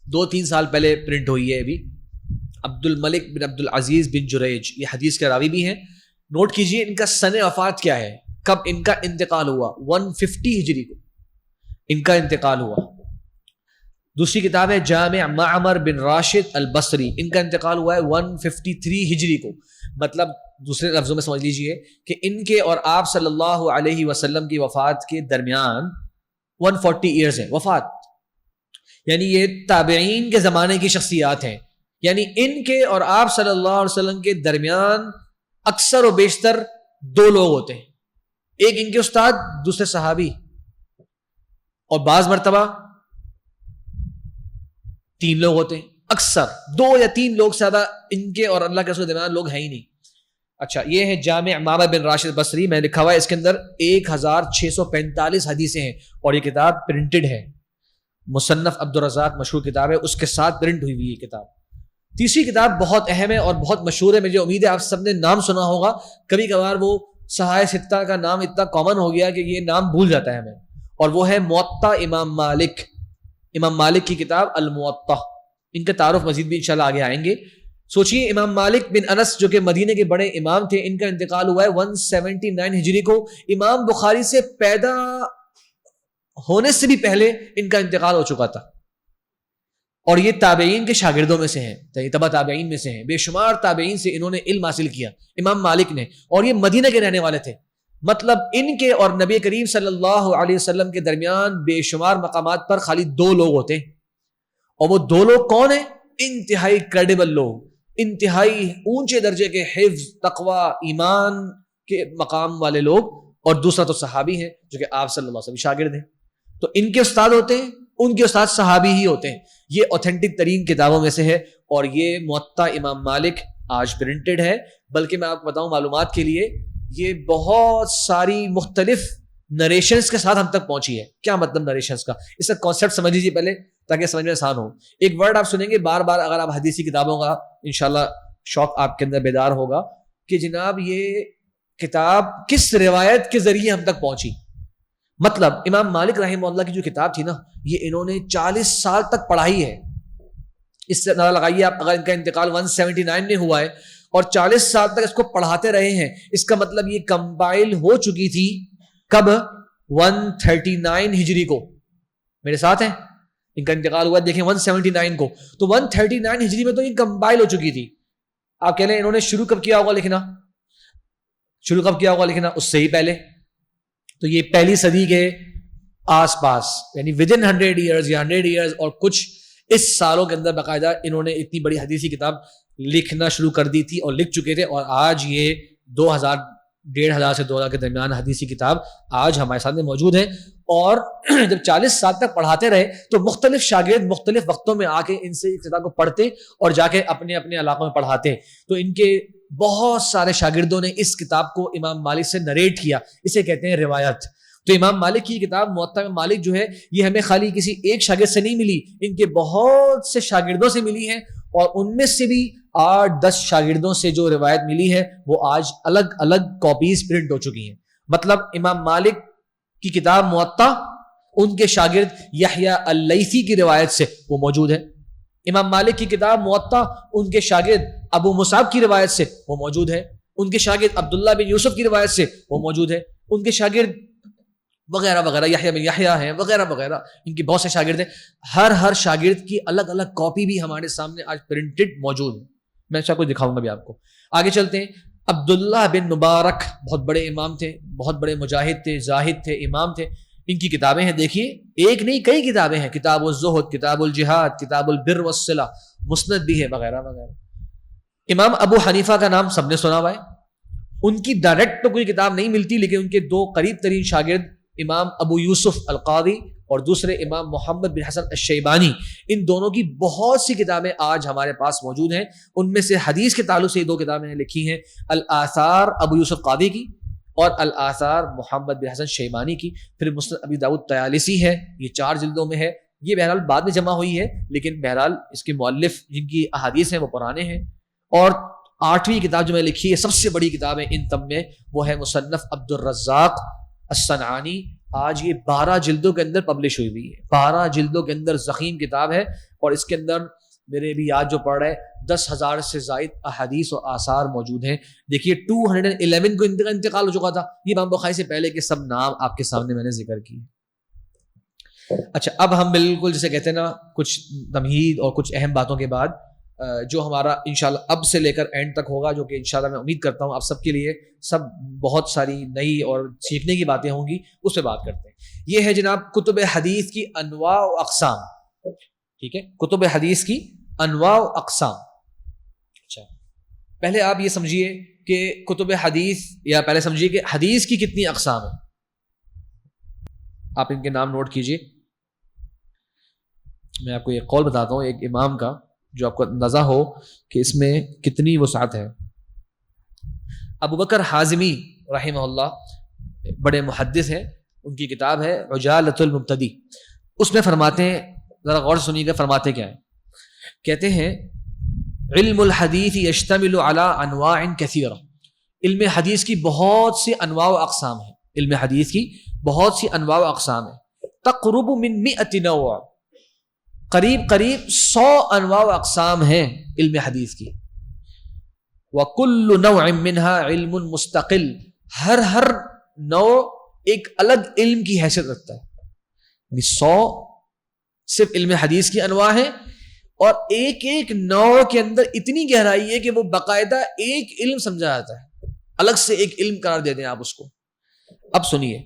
2-3 سال پہلے پرنٹ ہوئی ہے ابھی. عبد الملک بن عبد العزیز بن جریج, یہ حدیث کے راوی بھی ہیں. نوٹ کیجئے ان کا سن وفات کیا ہے, کب ان کا انتقال ہوا. 150 ہجری کو ان کا انتقال ہوا. دوسری کتاب ہے جامع معمر بن راشد البصری, ان کا انتقال ہوا ہے 153 ہجری کو. مطلب دوسرے لفظوں میں سمجھ لیجئے کہ ان کے اور آپ صلی اللہ علیہ وسلم کی وفات کے درمیان 140 ایئرز ہیں وفات. یعنی یہ تابعین کے زمانے کی شخصیات ہیں. یعنی ان کے اور آپ صلی اللہ علیہ وسلم کے درمیان اکثر و بیشتر 2 لوگ ہوتے ہیں, ایک ان کے استاد, دوسرے صحابی, اور بعض مرتبہ 3 لوگ ہوتے ہیں. اکثر 2 یا 3 لوگ سے زیادہ ان کے اور اللہ کے رسول کے درمیان لوگ ہیں ہی نہیں. اچھا یہ ہے جامع معمر بن راشد بصری, میں نے لکھا ہوا ہے اس کے اندر 1645 حدیثیں ہیں, اور یہ کتاب پرنٹڈ ہے. مصنف عبد الرزاق مشہور کتاب ہے, اس کے ساتھ پرنٹ ہوئی ہوئی یہ کتاب. تیسری کتاب بہت اہم ہے اور بہت مشہور ہے, مجھے امید ہے آپ سب نے نام سنا ہوگا. کبھی کبھار وہ صحائح ستہ کا نام اتنا کامن ہو گیا کہ یہ نام بھول جاتا ہے ہمیں, اور وہ ہے موطا امام مالک. امام مالک کی کتاب الموطا. ان کا تعارف مزید بھی انشاءاللہ آگے آئیں گے. سوچئے امام مالک بن انس جو کہ مدینے کے بڑے امام تھے, ان کا انتقال ہوا ہے 179 ہجری کو. امام بخاری سے پیدا ہونے سے بھی پہلے ان کا انتقال ہو چکا تھا, اور یہ تابعین کے شاگردوں میں سے ہیں, تبع تابعین میں سے ہیں. بے شمار تابعین سے انہوں نے علم حاصل کیا امام مالک نے, اور یہ مدینہ کے رہنے والے تھے. مطلب ان کے اور نبی کریم صلی اللہ علیہ وسلم کے درمیان بے شمار مقامات پر خالی 2 لوگ ہوتے ہیں, اور وہ 2 لوگ کون ہیں؟ انتہائی کریڈیبل لوگ, انتہائی اونچے درجے کے حفظ, تقوی, ایمان کے مقام والے لوگ. اور دوسرا تو صحابی ہیں جو کہ آپ صلی اللہ علیہ وسلم شاگرد ہیں. تو ان کے استاد ہوتے ہیں, ان کے استاد صحابی ہی ہوتے ہیں. یہ اوتھینٹک ترین کتابوں میں سے ہے, اور یہ موطا امام مالک آج پرنٹڈ ہے. بلکہ میں آپ کو بتاؤں معلومات کے لیے, یہ بہت ساری مختلف نریشنز کے ساتھ ہم تک پہنچی ہے. کیا مطلب نریشنز کا؟ اس کا کانسیپٹ سمجھ لیجیے پہلے تاکہ سمجھ میں آسان ہو. ایک ورڈ آپ سنیں گے بار بار, اگر آپ حدیثی کتابوں کا انشاءاللہ شوق آپ کے اندر بیدار ہوگا کہ جناب یہ کتاب کس روایت کے ذریعے ہم تک پہنچی. مطلب امام مالک رحمہ اللہ کی جو کتاب تھی نا, یہ انہوں نے 40 سال تک پڑھائی ہے. اس سے اندازہ لگائیے آپ, اگر ان کا انتقال 179 میں ہوا ہے اور 40 سال تک اس کو پڑھاتے رہے ہیں, اس کا مطلب یہ کمپائل ہو چکی تھی کب؟ 139 ہجری کو. میرے ساتھ ہیں؟ ان کا انتقال ہوا دیکھیں 179 کو, تو 139 ہجری میں تو یہ کمپائل ہو چکی تھی. آپ کہہ لیں انہوں نے شروع کب کیا ہوگا لکھنا؟ شروع کب کیا ہوگا لکھنا؟ اس سے ہی پہلے. تو یہ پہلی صدی کے آس پاس، یعنی ود ان 100 ایئرز یا 100 ایئرز اور کچھ اس سالوں کے اندر باقاعدہ انہوں نے اتنی بڑی حدیثی کتاب لکھنا شروع کر دی تھی اور لکھ چکے تھے. اور آج یہ 1,500 سے 2,000 کے درمیان حدیثی کتاب آج ہمارے سامنے موجود ہے. اور جب 40 سال تک پڑھاتے رہے تو مختلف شاگرد مختلف وقتوں میں آ کے ان سے اس کتاب کو پڑھتے اور جا کے اپنے اپنے علاقوں میں پڑھاتے. تو ان کے بہت سارے شاگردوں نے اس کتاب کو امام مالک سے نریٹ کیا، اسے کہتے ہیں روایت. تو امام مالک کی کتاب موطا مالک جو ہے یہ ہمیں خالی کسی ایک شاگرد سے نہیں ملی، ان کے بہت سے شاگردوں سے ملی ہے، اور ان میں سے بھی 8-10 شاگردوں سے جو روایت ملی ہے وہ آج الگ الگ کاپیز پرنٹ ہو چکی ہیں. مطلب امام مالک کی کتاب موطا ان کے شاگرد یحییٰ اللیثی کی روایت سے وہ موجود ہے. امام مالک کی کتاب موطا ان کے شاگرد ابو مصعب کی روایت سے وہ موجود ہے. ان کے شاگرد عبداللہ بن یوسف کی روایت سے وہ موجود ہے. ان کے شاگرد وغیرہ وغیرہ یحییٰ بن یحییٰ ہیں وغیرہ وغیرہ، ان کی بہت سے شاگرد ہیں. ہر شاگرد کی الگ الگ کاپی بھی ہمارے سامنے آج پرنٹڈ موجود ہے. میں آپ کو دکھاؤں گا بھی آپ کو. آگے چلتے ہیں. عبداللہ بن مبارک بہت بڑے امام تھے، بہت بڑے مجاہد تھے، زاہد تھے، امام تھے. ان کی کتابیں ہیں، دیکھیے ایک نہیں کئی کتابیں ہیں. کتاب الزہد، کتاب الجہاد، کتاب البر والصلہ، مسند بھی ہے وغیرہ وغیرہ. امام ابو حنیفہ کا نام سب نے سنا ہوا ہے. ان کی ڈائریکٹ تو کوئی کتاب نہیں ملتی، لیکن ان کے 2 قریب ترین شاگرد امام ابو یوسف القاضی اور دوسرے امام محمد بن حسن الشیبانی، ان دونوں کی بہت سی کتابیں آج ہمارے پاس موجود ہیں. ان میں سے حدیث کے تعلق سے یہ 2 کتابیں لکھی ہیں، الآثار ابو یوسف قاضی کی اور الآثار محمد بن حسن شیبانی کی. پھر مسند ابی داؤد طیالسی ہے، یہ 4 جلدوں میں ہے. یہ بہرحال بعد میں جمع ہوئی ہے، لیکن بہرحال اس کے مؤلف جن کی احادیث ہیں وہ پرانے ہیں. اور 8ویں کتاب جو میں لکھی ہے، سب سے بڑی کتاب ہے ان تم میں، وہ ہے مصنف عبد الرزاق الصنعانی. آج یہ 12 جلدوں کے اندر پبلش ہوئی ہوئی ہے. 12 جلدوں کے اندر ضخیم کتاب ہے، اور اس کے اندر میرے بھی یاد جو پڑھ رہے 10,000 سے زائد احادیث و آثار موجود ہیں. دیکھیے 211 کو انتقال ہو چکا تھا. یہ امام بخاری سے پہلے کے سب نام آپ کے سامنے میں نے ذکر کیے. اچھا، اب ہم بالکل جسے کہتے ہیں نا کچھ تمہید اور کچھ اہم باتوں کے بعد جو ہمارا انشاءاللہ اب سے لے کر اینڈ تک ہوگا، جو کہ انشاءاللہ میں امید کرتا ہوں آپ سب کے لیے سب بہت ساری نئی اور سیکھنے کی باتیں ہوں گی، اس پہ بات کرتے ہیں. یہ ہے جناب کتب حدیث کی انواع و اقسام. ٹھیک ہے، کتب حدیث کی انواع و اقسام. اچھا، پہلے آپ یہ سمجھیے کہ کتب حدیث، یا پہلے سمجھیے کہ حدیث کی کتنی اقسام ہیں. آپ ان کے نام نوٹ کیجئے. میں آپ کو ایک قول بتاتا ہوں ایک امام کا، جو آپ کو اندازہ ہو کہ اس میں کتنی وسعت ہے. ابو بکر حازمی رحمہ اللہ بڑے محدث ہیں، ان کی کتاب ہے عجالۃ المبتدی. اس میں فرماتے ہیں، ذرا غور سے سنیے گا، فرماتے کیا ہیں. کہتے ہیں علم الحدیث یشتمل علی انواع کثیرہ. علم حدیث کی بہت سی انواع و اقسام ہیں. علم حدیث کی بہت سی انواع و اقسام ہیں. تقرب من 100 نوع، قریب 100 انواع و اقسام ہیں علم حدیث کی. وَكُلُّ نَوْعٍ مِّنْهَا عِلْمٌ مُسْتَقِلٌ، ہر نوع ایک الگ علم کی حیثیت رکھتا ہے. 100 صرف علم حدیث کی انواع ہیں، اور ایک نوع کے اندر اتنی گہرائی ہے کہ وہ باقاعدہ ایک علم سمجھا جاتا ہے، الگ سے ایک علم قرار دے دیں آپ اس کو. اب سنیے،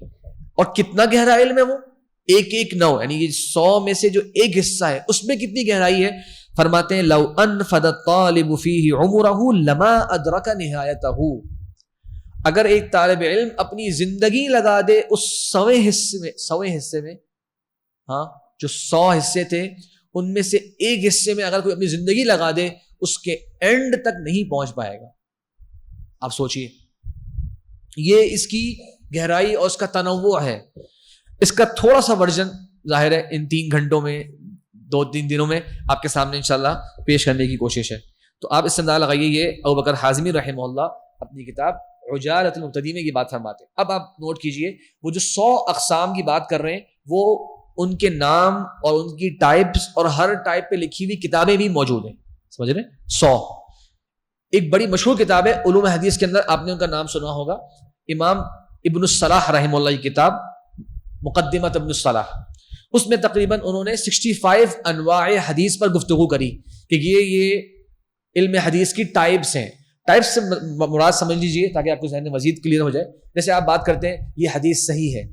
اور کتنا گہرا علم ہے وہ، ایک نوع، یعنی یہ 100 میں سے جو ایک حصہ ہے اس میں کتنی گہرائی ہے. فرماتے ہیں لو انفد الطالب فیہ عمرہ لما ادرک نہایتہ. اگر ایک طالب علم اپنی زندگی لگا دے اس 100 حصے میں، ہاں جو 100 حصے تھے ان میں سے ایک حصے میں اگر کوئی اپنی زندگی لگا دے، اس کے اینڈ تک نہیں پہنچ پائے گا. آپ سوچئے، یہ اس کی گہرائی اور اس کا تنوع ہے. اس کا تھوڑا سا ورژن ظاہر ہے ان 3 گھنٹوں میں 2-3 دنوں میں آپ کے سامنے انشاءاللہ پیش کرنے کی کوشش ہے. تو آپ اس سے اندازہ لگائیے. یہ ابو بکر حازمی رحمہ اللہ اپنی کتاب عجالۃ المبتدی میں یہ بات فرماتے ہیں. اب آپ نوٹ کیجئے، وہ جو 100 اقسام کی بات کر رہے ہیں وہ ان کے نام اور ان کی ٹائپس اور ہر ٹائپ پہ لکھی ہوئی کتابیں بھی موجود ہیں. سمجھ رہے ہیں؟ 100. ایک بڑی مشہور کتاب ہے علوم حدیث کے اندر، آپ نے ان کا نام سنا ہوگا، امام ابن الصلاح رحمہ اللہ کی کتاب مقدمۃ ابن الصلاح. اس میں تقریباً انہوں نے 65 انواع حدیث پر گفتگو کری کہ یہ علم حدیث کی ٹائپس ہیں. ٹائپس سے مراد سمجھ لیجئے تاکہ آپ کو ذہن میں مزید کلیئر ہو جائے. جیسے آپ بات کرتے ہیں یہ حدیث صحیح ہے،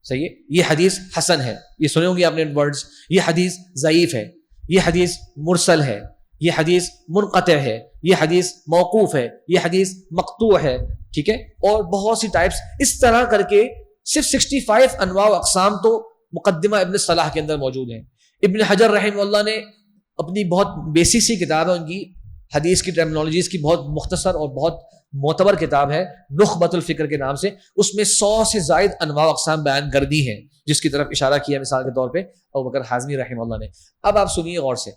صحیح ہے, یہ حدیث حسن ہے, یہ سنے ہوں گے آپ نے ورڈز, یہ حدیث ضعیف ہے, یہ حدیث مرسل ہے, یہ حدیث منقطع ہے, یہ حدیث موقوف ہے, یہ حدیث مقطوع ہے, ٹھیک ہے, اور بہت سی ٹائپس اس طرح کر کے صرف 65 انواع و اقسام تو مقدمہ ابن صلاح کے اندر موجود ہیں. ابن حجر رحمہ اللہ نے اپنی بہت بیسک سی کتاب ہے ان کی, حدیث کی ٹرمنالوجیز کی بہت مختصر اور بہت معتبر کتاب ہے نخبۃ الفکر کے نام سے, اس میں 100 سے زائد انواع و اقسام بیان کر دی ہیں, جس کی طرف اشارہ کیا مثال کے طور پہ ابوبکر حازمی رحمہ اللہ نے. اب آپ سنیے غور سے,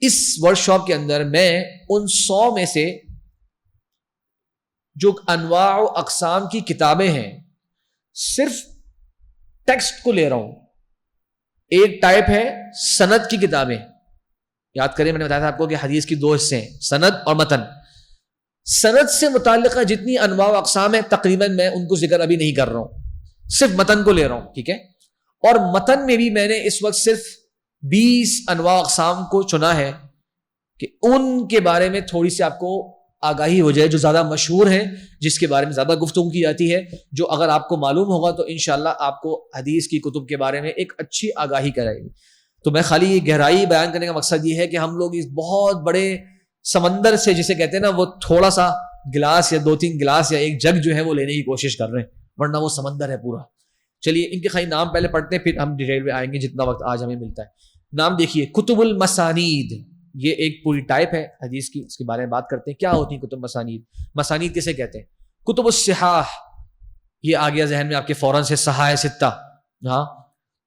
اس ورک شاپ کے اندر میں ان 100 میں سے جو انواع و اقسام کی کتابیں ہیں صرف ٹیکسٹ کو لے رہا ہوں. ایک ٹائپ ہے سند کی کتابیں, یاد کریں میں نے بتایا تھا آپ کو کہ حدیث کی 2 حصے ہیں, سند اور متن. سند سے متعلقہ جتنی انواع و اقسام ہیں تقریباً میں ان کو ذکر ابھی نہیں کر رہا ہوں, صرف متن کو لے رہا ہوں, ٹھیک ہے. اور متن میں بھی میں نے اس وقت صرف 20 انواع و اقسام کو چنا ہے کہ ان کے بارے میں تھوڑی سی آپ کو آگاہی ہو جائے, جو زیادہ مشہور ہیں, جس کے بارے میں زیادہ گفتگو کی جاتی ہے, جو اگر آپ کو معلوم ہوگا تو انشاءاللہ آپ کو حدیث کی کتب کے بارے میں ایک اچھی آگاہی کرائے گی. تو میں خالی یہ گہرائی بیان کرنے کا مقصد یہ ہے کہ ہم لوگ اس بہت بڑے سمندر سے, جسے کہتے ہیں نا, وہ تھوڑا سا گلاس یا 2-3 گلاس یا ایک جگ جو ہے وہ لینے کی کوشش کر رہے ہیں, ورنہ وہ سمندر ہے پورا. چلیے ان کے خالی نام پہلے پڑھتے ہیں, پھر ہم ڈیٹیل میں آئیں گے جتنا وقت آج ہمیں ملتا ہے. نام دیکھیے, کتب المسانید, یہ ایک پوری ٹائپ ہے حدیث کی, اس کے بارے میں بات کرتے ہیں. کیا ہوتی ہیں کتب مسانید؟ مسانید کسے کہتے ہیں؟ کتب الصحاح, یہ آ گیا ذہن میں آپ کے فوراً سے, صحاح ستہ. ہاں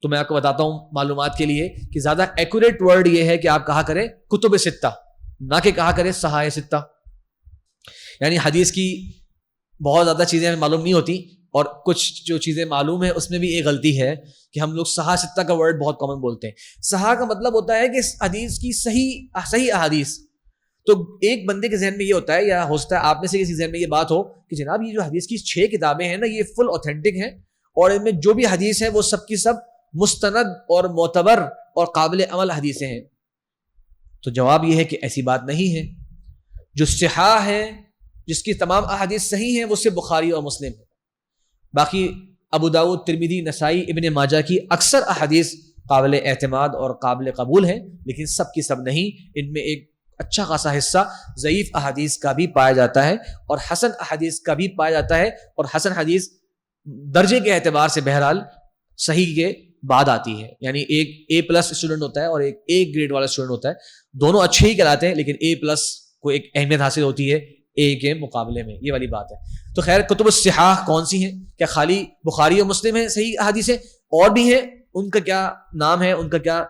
تو میں آپ کو بتاتا ہوں معلومات کے لیے کہ زیادہ ایکوریٹ ورڈ یہ ہے کہ آپ کہا کریں کتب ستہ, نہ کہ کہا کریں صحاح ستہ. یعنی حدیث کی بہت زیادہ چیزیں ہمیں معلوم نہیں ہوتی, اور کچھ جو چیزیں معلوم ہیں اس میں بھی ایک غلطی ہے کہ ہم لوگ صحاح ستہ کا ورڈ بہت کامن بولتے ہیں. صحاح کا مطلب ہوتا ہے کہ حدیث کی صحیح احادیث. تو ایک بندے کے ذہن میں یہ ہوتا ہے, یا ہو سکتا ہے آپ میں سے کسی ذہن میں یہ بات ہو کہ جناب یہ جو حدیث کی 6 کتابیں ہیں نا, یہ فل اوتھینٹک ہیں, اور ان میں جو بھی حدیث ہے وہ سب کی سب مستند اور معتبر اور قابل عمل حدیثیں ہیں. تو جواب یہ ہے کہ ایسی بات نہیں ہے. جو صحاح ہے, جس کی تمام احادیث صحیح ہیں, وہ صرف بخاری اور مسلم ہے. باقی ابو داؤد, ترمذی, نسائی, ابن ماجہ کی اکثر احادیث قابل اعتماد اور قابل قبول ہیں, لیکن سب کی سب نہیں. ان میں ایک اچھا خاصا حصہ ضعیف احادیث کا بھی پایا جاتا ہے, اور حسن احادیث کا بھی پایا جاتا ہے. اور حسن حدیث درجے کے اعتبار سے بہرحال صحیح کے بعد آتی ہے. یعنی ایک A+ اسٹوڈنٹ ہوتا ہے اور ایک A گریڈ والا اسٹوڈنٹ ہوتا ہے, دونوں اچھے ہی کہلاتے ہیں, لیکن A+ کو ایک اہمیت حاصل ہوتی ہے A کے مقابلے میں. یہ والی بات ہے. تو خیر, کتب الصحاح کون سی ہیں؟ کیا خالی بخاری اور مسلم ہیں صحیح احادیث ہیں؟ اور بھی ہیں. ان کا کیا نام ہے, ان کا کیا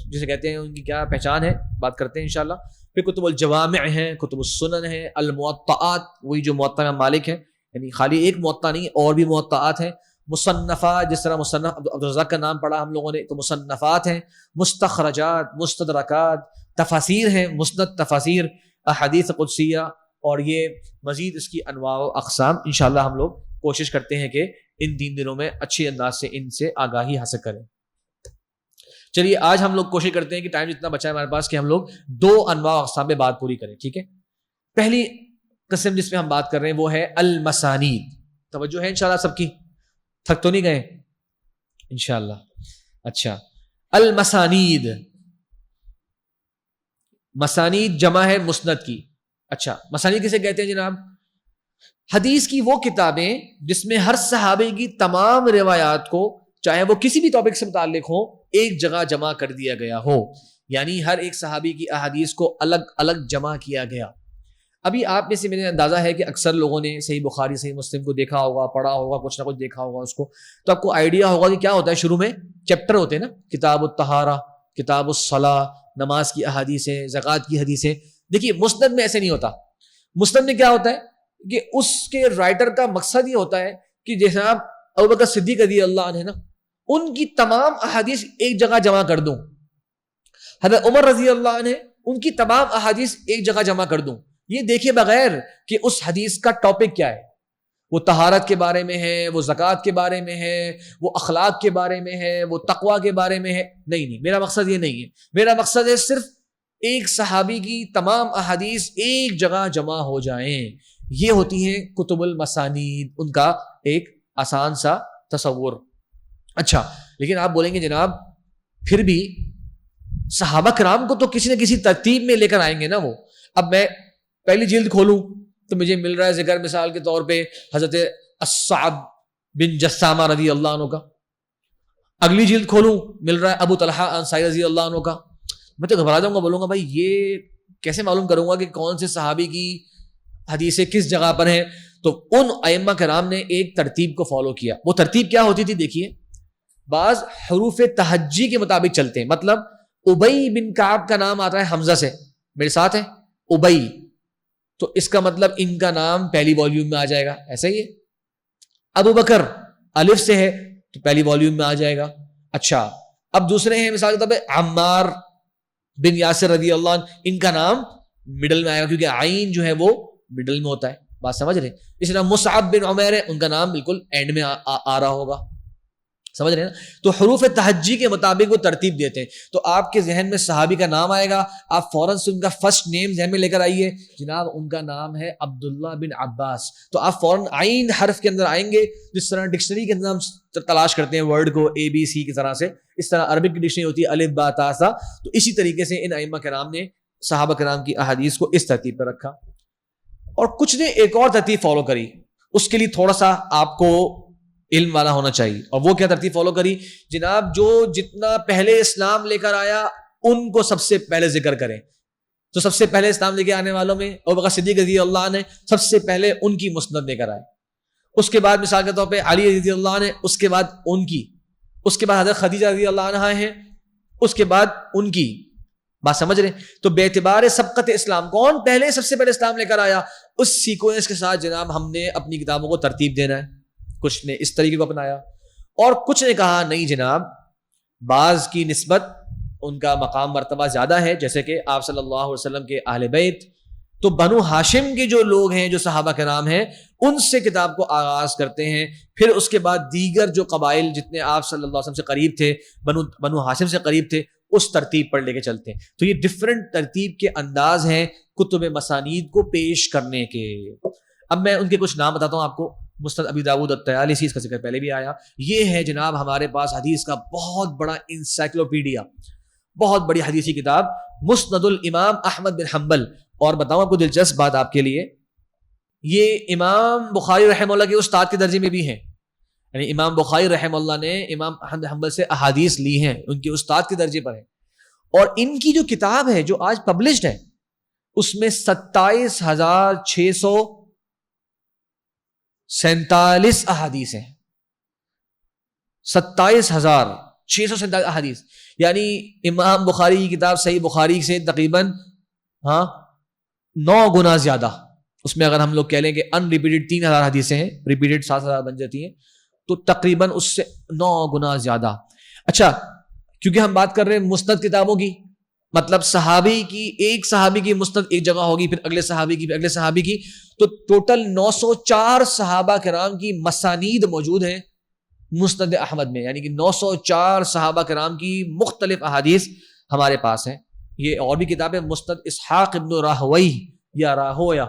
جسے کہتے ہیں, ان کی کیا پہچان ہے, بات کرتے ہیں انشاءاللہ. پھر کتب الجوامع ہیں, کتب السنن ہیں, الموطئات, وہی جو موطا مالک ہے, یعنی خالی ایک موطا نہیں, اور بھی موطئات ہیں. مصنفات, جس طرح مصنف عبدالرزاق کا نام پڑھا ہم لوگوں نے, تو مصنفات ہیں. مستخرجات, مستدرکات, تفاسیر ہیں, مسند تفاسیر, احادیث قدسیہ, اور یہ مزید اس کی انواع و اقسام. انشاءاللہ ہم لوگ کوشش کرتے ہیں کہ ان 3 دنوں میں اچھی انداز سے ان سے آگاہی حاصل کریں. چلیے آج ہم لوگ کوشش کرتے ہیں کہ ٹائم جتنا بچا ہے ہمارے پاس کہ ہم لوگ 2 انواع و اقسام میں بات پوری کریں, ٹھیک ہے. پہلی قسم جس میں ہم بات کر رہے ہیں وہ ہے المسانید. توجہ ہے انشاءاللہ سب کی, تھک تو نہیں گئے انشاءاللہ؟ اچھا, المسانید, مسانید جمع ہے مسند کی. اچھا, مسانید کسے کہتے ہیں جناب؟ حدیث کی وہ کتابیں جس میں ہر صحابی کی تمام روایات کو, چاہے وہ کسی بھی ٹاپک سے متعلق ہو, ایک جگہ جمع کر دیا گیا ہو. یعنی ہر ایک صحابی کی احادیث کو الگ الگ جمع کیا گیا. ابھی آپ میں سے میرے اندازہ ہے کہ اکثر لوگوں نے صحیح بخاری, صحیح مسلم کو دیکھا ہوگا, پڑھا ہوگا, کچھ نہ کچھ دیکھا ہوگا اس کو, تو آپ کو آئیڈیا ہوگا کہ کیا ہوتا ہے. شروع میں چیپٹر ہوتے ہیں نا, کتاب الطہارہ, کتاب الصلاۃ, نماز کی احادیثیں, زکوٰۃ کی حدیثیں. دیکھیے مسند میں ایسے نہیں ہوتا. مسند میں کیا ہوتا ہے کہ اس کے رائٹر کا مقصد یہ ہوتا ہے کہ جیسے آپ ابوبکر صدیق رضی اللہ عنہ نا, ان کی تمام احادیث ایک جگہ جمع کر دوں. حضرت عمر رضی اللہ عنہ, ان کی تمام احادیث ایک جگہ جمع کر دوں. یہ دیکھے بغیر کہ اس حدیث کا ٹاپک کیا ہے, وہ طہارت کے بارے میں ہے, وہ زکوٰۃ کے بارے میں ہے, وہ اخلاق کے بارے میں ہے, وہ تقویٰ کے بارے میں ہے. نہیں, میرا مقصد یہ نہیں ہے. میرا مقصد ہے صرف ایک صحابی کی تمام احادیث ایک جگہ جمع ہو جائیں. یہ ہوتی ہیں کتب المسانید. ان کا ایک آسان سا تصور, اچھا لیکن آپ بولیں گے جناب پھر بھی صحابہ کرام کو تو کسی نہ کسی ترتیب میں لے کر آئیں گے نا وہ. اب میں پہلی جلد کھولوں تو مجھے مل رہا ہے ذکر مثال کے طور پہ حضرت الصعب بن جسامہ رضی اللہ عنہ کا, اگلی جلد کھولوں مل رہا ہے ابو طلحہ انصاری رضی اللہ عنہ کا. میں تو گھبرا جاؤں گا, بولوں گا بھائی یہ کیسے معلوم کروں گا کہ کون سے صحابی کی حدیثیں کس جگہ پر ہیں. تو ان ائمہ کرام نے ایک ترتیب کو فالو کیا. وہ ترتیب کیا ہوتی تھی دیکھیے, بعض حروف تہجی کے مطابق چلتے ہیں. مطلب ابی بن کعب کا نام آتا ہے حمزہ سے, میرے ساتھ ہے ابی, تو اس کا مطلب ان کا نام پہلی والیوم میں آ جائے گا, ایسا ہی ہے. ابو بکر الف سے ہے تو پہلی والیوم میں آ جائے گا. اچھا اب دوسرے ہیں مثال کے طور پہ عمار بن یاسر رضی اللہ عنہ, ان کا نام مڈل میں آئے گا کیونکہ عین جو ہے وہ مڈل میں ہوتا ہے. بات سمجھ رہے ہیں؟ اسی طرح مصعب بن عمیر ہے, ان کا نام بالکل اینڈ میں آ رہا ہوگا. سمجھ رہے ہیں نا؟ تو حروف تہجی کے مطابق وہ ترتیب دیتے ہیں. تو آپ کے ذہن میں صحابی کا نام آئے گا, آپ فوراً سے ان کا فرسٹ نیم ذہن میں لے کر آئیے, جناب ان کا نام ہے عبداللہ بن عباس. تو آپ فوراً عین حرف کے اندر آئیں گے, جس طرح ڈکشنری کے اندر ہم تلاش کرتے ہیں ورڈ کو اے بی سی کی طرح سے, اس طرح عربک کی ڈکشنری ہوتی ہے الف با تا سا. تو اسی طریقے سے ان ائمہ کرام نے صحابہ کرام کی احادیث کو اس ترتیب پر رکھا. اور کچھ نے ایک اور ترتیب فالو کری, اس کے لیے تھوڑا سا آپ کو علم والا ہونا چاہیے. اور وہ کیا ترتیب فالو کری جناب؟ جو جتنا پہلے اسلام لے کر آیا ان کو سب سے پہلے ذکر کریں. تو سب سے پہلے اسلام لے کے آنے والوں میں ابو بکر صدیق رضی اللہ عنہ سب سے پہلے ان کی مسند لے کر آئے. اس کے بعد مثال کے طور پہ علی رضی اللہ عنہ, اس کے بعد ان کی, اس کے بعد حضرت خدیجہ رضی اللہ عنہ ہیں, اس کے بعد ان کی. بات سمجھ رہے ہیں؟ تو بے اعتبار سبقت اسلام کون پہلے سب سے پہلے اسلام لے کر آیا, اس سیکوینس کے ساتھ جناب ہم نے اپنی کتابوں کو ترتیب دینا ہے. کچھ نے اس طریقے کو اپنایا اور کچھ نے کہا نہیں جناب, بعض کی نسبت ان کا مقام مرتبہ زیادہ ہے, جیسے کہ آپ صلی اللہ علیہ وسلم کے اہل بیت. تو بنو ہاشم کے جو لوگ ہیں, جو صحابہ کرام ہیں, ان سے کتاب کو آغاز کرتے ہیں. پھر اس کے بعد دیگر جو قبائل جتنے آپ صلی اللہ علیہ وسلم سے قریب تھے, بنو ہاشم سے قریب تھے, اس ترتیب پر لے کے چلتے ہیں. تو یہ ڈفرنٹ ترتیب کے انداز ہیں کتب مسانید کو پیش کرنے کے. اب میں ان کے کچھ نام بتاتا ہوں آپ کو. مسند ابی داؤد الطیالسی, اس کا ذکر پہلے بھی آیا. یہ ہے جناب ہمارے پاس حدیث کا بہت بڑا انسائکلوپیڈیا, بہت بڑی حدیثی کتاب, مسند الامام احمد بن حنبل. اور بتاؤں آپ کو دلچسپ بات آپ کے لیے, یہ امام بخاری رحمہ اللہ کے استاد کے درجے میں بھی ہیں. یعنی امام بخاری رحمہ اللہ نے امام احمد بن حنبل سے احادیث لی ہیں, ان کے استاد کے درجے پر ہیں. اور ان کی جو کتاب ہے جو آج پبلشڈ ہے, اس میں 27,647 احادیث ہیں. 27,647 احادیث. یعنی امام بخاری کی کتاب صحیح بخاری سے تقریباً 9 گنا زیادہ. اس میں اگر ہم لوگ کہہ لیں کہ ان ریپیٹڈ 3,000 حدیثیں ہیں, ریپیٹڈ 7,000 بن جاتی ہیں, تو تقریباً اس سے 9 گنا زیادہ. اچھا, کیونکہ ہم بات کر رہے ہیں مسند کتابوں کی, مطلب صحابی کی, ایک صحابی کی مسند ایک جگہ ہوگی, پھر اگلے صحابی کی, پھر اگلے صحابی کی. تو ٹوٹل 904 صحابہ کرام کی مسانید موجود ہیں مسند احمد میں. یعنی کہ 904 صحابہ کرام کی مختلف احادیث ہمارے پاس ہیں. یہ اور بھی کتاب ہے مسند اسحاق ابن راہوی یا راہویا.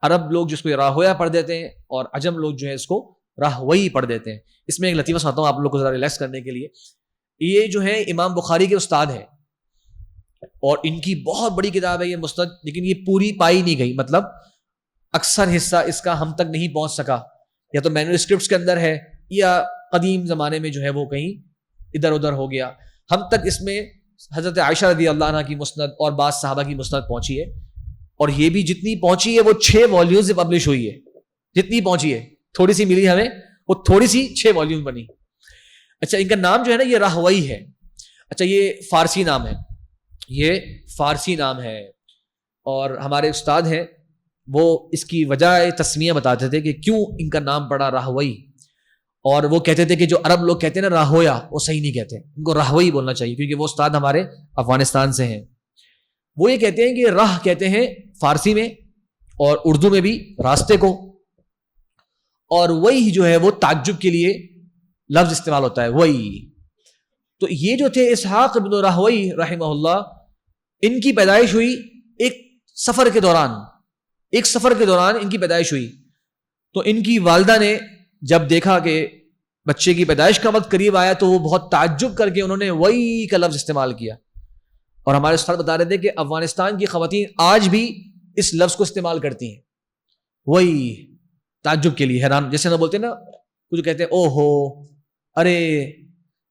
عرب لوگ جس کو راہویا پڑھ دیتے ہیں اور عجم لوگ جو ہے اس کو راہوی پڑھ دیتے ہیں. اس میں ایک لطیفہ سناتا ہوں آپ لوگ کو ذرا ریلیکس کرنے کے لیے. یہ جو ہے امام بخاری کے استاد ہیں اور ان کی بہت بڑی کتاب ہے یہ مسند, لیکن یہ پوری پائی نہیں گئی. مطلب اکثر حصہ اس کا ہم تک نہیں پہنچ سکا, یا تو مینوسکرپٹس کے اندر ہے یا قدیم زمانے میں جو ہے وہ کہیں ادھر ادھر ہو گیا. ہم تک اس میں حضرت عائشہ رضی اللہ عنہ کی مسند اور بعض صحابہ کی مسند پہنچی ہے, اور یہ بھی جتنی پہنچی ہے وہ 6 والیومز سے پبلش ہوئی ہے. جتنی پہنچی ہے, تھوڑی سی ملی ہمیں, وہ تھوڑی سی 6 والیوم بنی. اچھا, ان کا نام جو ہے نا یہ راہوی ہے. اچھا, یہ فارسی نام ہے, یہ فارسی نام ہے. اور ہمارے استاد ہیں وہ اس کی وجہ تسمیہ بتاتے تھے کہ کیوں ان کا نام پڑا راہوی. اور وہ کہتے تھے کہ جو عرب لوگ کہتے ہیں نا راہویا, وہ صحیح نہیں کہتے, ان کو راہوی بولنا چاہیے, کیونکہ وہ استاد ہمارے افغانستان سے ہیں. وہ یہ کہتے ہیں کہ راہ کہتے ہیں فارسی میں اور اردو میں بھی راستے کو, اور وہی جو ہے وہ تعجب کے لیے لفظ استعمال ہوتا ہے, وہی. تو یہ جو تھے اسحاق ابن راہوی رحمہ اللہ, ان کی پیدائش ہوئی ایک سفر کے دوران ان کی پیدائش ہوئی. تو ان کی والدہ نے جب دیکھا کہ بچے کی پیدائش کا وقت قریب آیا تو وہ بہت تعجب کر کے انہوں نے وہی کا لفظ استعمال کیا. اور ہمارے استاد بتا رہے تھے کہ افغانستان کی خواتین آج بھی اس لفظ کو استعمال کرتی ہیں, وہی تعجب کے لیے, حیران, جیسے ہم بولتے ہیں نا کچھ کہتے ہیں او ہو, ارے,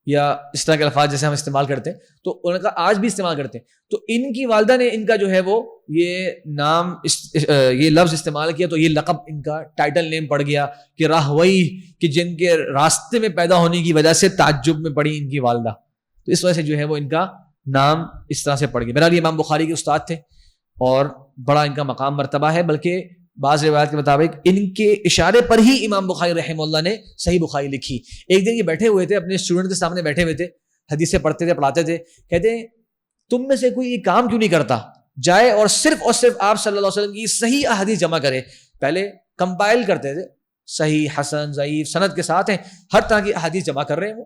یا اس طرح کے الفاظ جیسے ہم استعمال کرتے ہیں, تو انہوں نے کہا آج بھی استعمال کرتے ہیں. تو ان کی والدہ نے ان کا جو ہے وہ یہ نام یہ لفظ استعمال کیا, تو یہ لقب ان کا ٹائٹل نیم پڑ گیا کہ راہوئی, کہ جن کے راستے میں پیدا ہونے کی وجہ سے تعجب میں پڑی ان کی والدہ, تو اس وجہ سے جو ہے وہ ان کا نام اس طرح سے پڑ گیا. بہرحال یہ امام بخاری کے استاد تھے اور بڑا ان کا مقام مرتبہ ہے, بلکہ بعض روایات کے مطابق ان کے اشارے پر ہی امام بخاری رحمہ اللہ نے صحیح بخاری لکھی. ایک دن یہ بیٹھے ہوئے تھے, اپنے اسٹوڈنٹ کے سامنے بیٹھے ہوئے تھے, حدیثیں پڑھتے تھے, پڑھاتے تھے, کہتے ہیں تم میں سے کوئی یہ کام کیوں نہیں کرتا, جائے اور صرف آپ صلی اللہ علیہ وسلم کی صحیح احادیث جمع کرے. پہلے کمپائل کرتے تھے, صحیح, حسن, ضعیف, سند کے ساتھ ہیں, ہر طرح کی احادیث جمع کر رہے ہیں. وہ